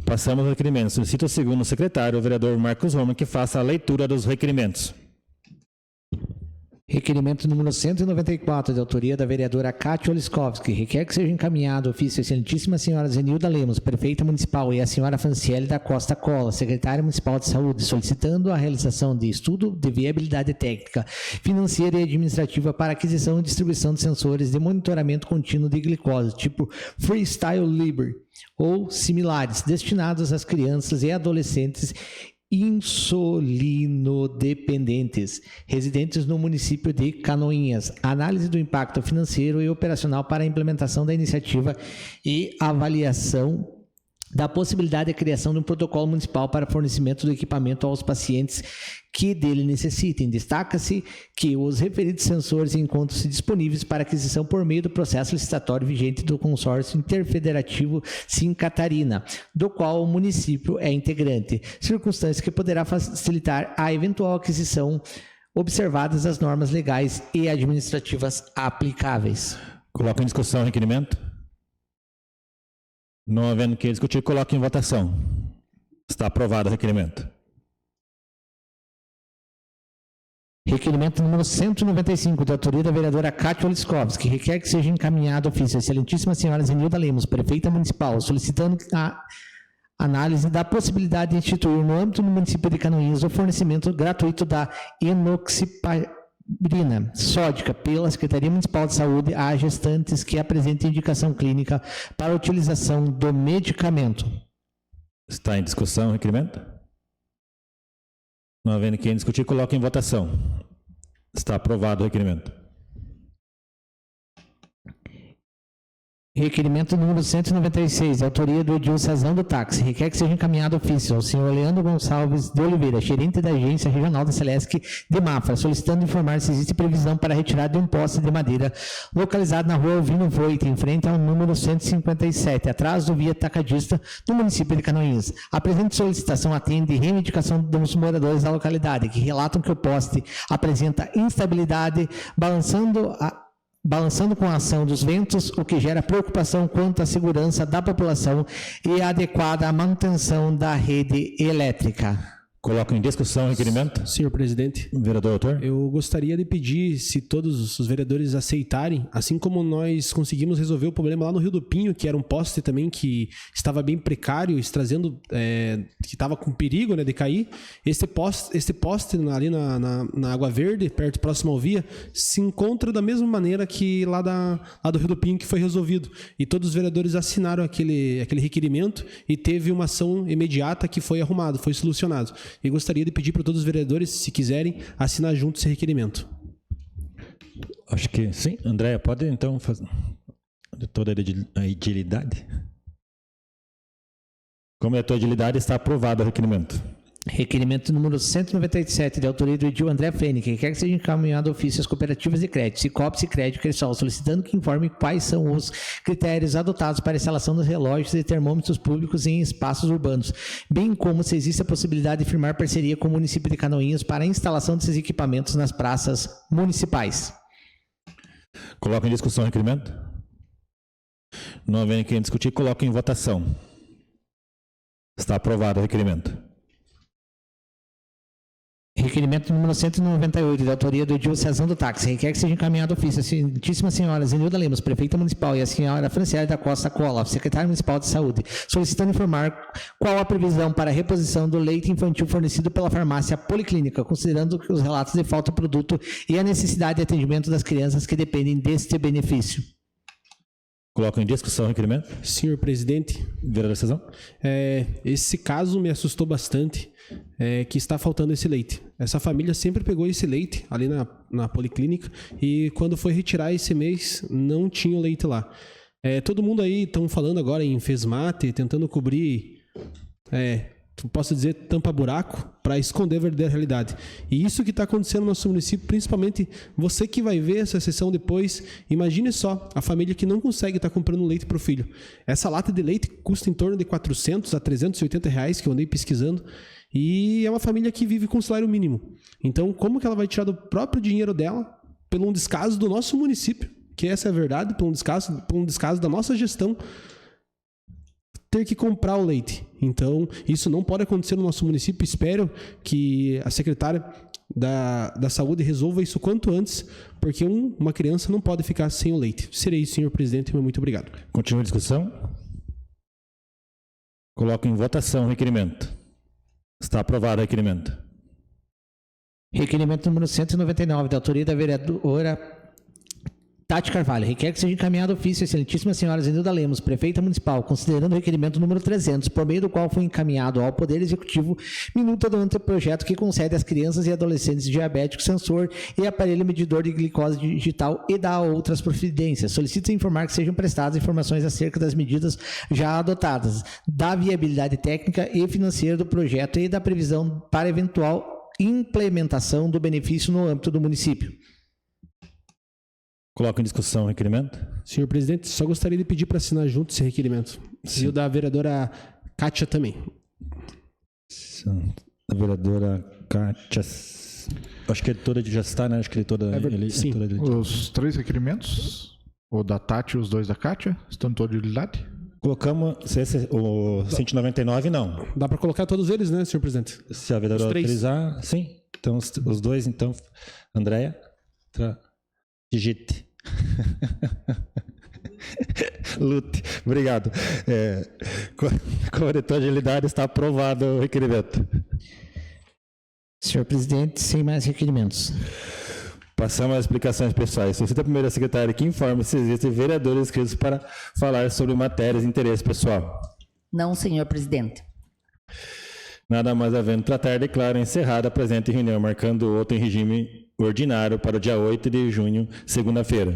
Passamos aos requerimentos. Solicito ao segundo secretário, o vereador Marcos Roma, que faça a leitura dos requerimentos. Requerimento número 194, de autoria da vereadora Kátia Oliskovski, requer que seja encaminhado ofício à excelentíssima senhora Zenilda Lemos, prefeita municipal, e à senhora Franciele da Costa Cola, secretária municipal de saúde, solicitando a realização de estudo de viabilidade técnica, financeira e administrativa para aquisição e distribuição de sensores de monitoramento contínuo de glicose, tipo Freestyle Libre, ou similares, destinados às crianças e adolescentes insulinodependentes, residentes no município de Canoinhas, análise do impacto financeiro e operacional para a implementação da iniciativa e avaliação da possibilidade da criação de um protocolo municipal para fornecimento do equipamento aos pacientes que dele necessitem. Destaca-se que os referidos sensores encontram-se disponíveis para aquisição por meio do processo licitatório vigente do consórcio interfederativo Sim Catarina, do qual o município é integrante, circunstância que poderá facilitar a eventual aquisição, observadas as normas legais e administrativas aplicáveis. Coloca em discussão o requerimento. Não havendo que discutir, coloque em votação. Está aprovado o requerimento. Requerimento número 195, de autoria da vereadora Kátia Oliskovski, que requer que seja encaminhado ao ofício Excelentíssima Senhora Zenilda Lemos, prefeita municipal, solicitando a análise da possibilidade de instituir no âmbito do município de Canoinhas o fornecimento gratuito da enoxaparina sódica pela Secretaria Municipal de Saúde a gestantes que apresentem indicação clínica para a utilização do medicamento. Está em discussão o requerimento? Não havendo quem discutir, coloque em votação. Está aprovado o requerimento. Requerimento número 196, de autoria do Edil Cezão do Táxi, requer que seja encaminhado ofício ao senhor Leandro Gonçalves de Oliveira, gerente da agência regional da Celesc de Mafra, solicitando informar se existe previsão para a retirada de um poste de madeira localizado na rua Alvino Voit, em frente ao número 157, atrás do via Atacadista do município de Canoinhas. A presente solicitação atende reivindicação dos moradores da localidade, que relatam que o poste apresenta instabilidade, balançando com a ação dos ventos, o que gera preocupação quanto à segurança da população e a adequada manutenção da rede elétrica. Coloco em discussão o requerimento. Senhor presidente, Vereador Autor. eu gostaria de pedir, se todos os vereadores aceitarem, assim como nós conseguimos resolver o problema lá no Rio do Pinho, que era um poste também que estava bem precário, trazendo, que estava com perigo, né, de cair, este poste ali na Água Verde, próximo ao via, se encontra da mesma maneira que lá do Rio do Pinho, que foi resolvido. E todos os vereadores assinaram aquele requerimento e teve uma ação imediata que foi arrumado, foi solucionado. E gostaria de pedir para todos os vereadores, se quiserem, assinar junto esse requerimento. Acho que sim. Andréia, pode então fazer de toda a agilidade? Como é a tua agilidade, está aprovado o requerimento. Requerimento número 197, de autoria do Edil André Fene, que quer que seja encaminhado ofício às cooperativas de crédito, Cicobi, Sicredi e Cressol, solicitando que informe quais são os critérios adotados para a instalação dos relógios e termômetros públicos em espaços urbanos, bem como se existe a possibilidade de firmar parceria com o município de Canoinhas para a instalação desses equipamentos nas praças municipais. Coloca em discussão o requerimento. Não havendo quem discutir, coloca em votação. Está aprovado o requerimento. Requerimento número 198, de autoria do Edil Cezão do Táxi, requer que seja encaminhado ofício a Excelentíssima Senhora Zenilda Lemos, prefeita municipal, e a senhora Franciele da Costa Cola, secretária municipal de saúde, solicitando informar qual a previsão para a reposição do leite infantil fornecido pela farmácia Policlínica, considerando que os relatos de falta de produto e a necessidade de atendimento das crianças que dependem deste benefício. Coloca em discussão o requerimento. Senhor presidente, Vereador Cezão. Esse caso me assustou bastante, que está faltando esse leite. Essa família sempre pegou esse leite ali na Policlínica e quando foi retirar esse mês, não tinha o leite lá. Todo mundo aí estão falando agora em FESMAT, tentando cobrir, posso dizer, tampa-buraco, para esconder a verdadeira realidade. E isso que está acontecendo no nosso município, principalmente você que vai ver essa sessão depois, imagine só, a família que não consegue estar comprando leite para o filho. Essa lata de leite custa em torno de 400 a 380 reais, que eu andei pesquisando, e é uma família que vive com salário mínimo. Então, como que ela vai tirar do próprio dinheiro dela, pelo um descaso do nosso município, que essa é a verdade, pelo um descaso da nossa gestão, ter que comprar o leite. Então, isso não pode acontecer no nosso município. Espero que a secretária da Saúde resolva isso quanto antes, porque uma criança não pode ficar sem o leite. Serei isso, senhor presidente. Muito obrigado. Continua a discussão. Coloco em votação o requerimento. Está aprovado o requerimento. Requerimento número 199, da autoria da vereadora Tati Carvalho, requer que seja encaminhado ofício à excelentíssima senhora Zenilda Lemos, prefeita municipal, considerando o requerimento número 300, por meio do qual foi encaminhado ao Poder Executivo minuta do anteprojeto que concede às crianças e adolescentes diabéticos sensor e aparelho medidor de glicose digital e dá outras providências. Solicita informar que sejam prestadas informações acerca das medidas já adotadas, da viabilidade técnica e financeira do projeto e da previsão para eventual implementação do benefício no âmbito do município. Coloco em discussão o requerimento. Senhor presidente, só gostaria de pedir para assinar junto esse requerimento. E o da vereadora Kátia também. A vereadora Kátia. Acho que é toda de já está, né? Acho que ele toda. Sim. Os 3 requerimentos, o da Tati e os 2 da Kátia, estão em toda utilidade? Colocamos o 199, não. Dá para colocar todos eles, né, senhor presidente? Se a vereadora autorizar, sim. Então, os 2, então. Andréia, digite. Lute. Obrigado. Com a de agilidade está aprovado o requerimento. Senhor presidente, sem mais requerimentos. Passamos às explicações pessoais. Solicito a primeira secretária que informe se existem vereadores inscritos para falar sobre matérias de interesse pessoal. Não, senhor presidente. Nada mais havendo tratar, declaro encerrada a presente reunião, marcando outra em regime ordinário para o dia 8 de junho, segunda-feira.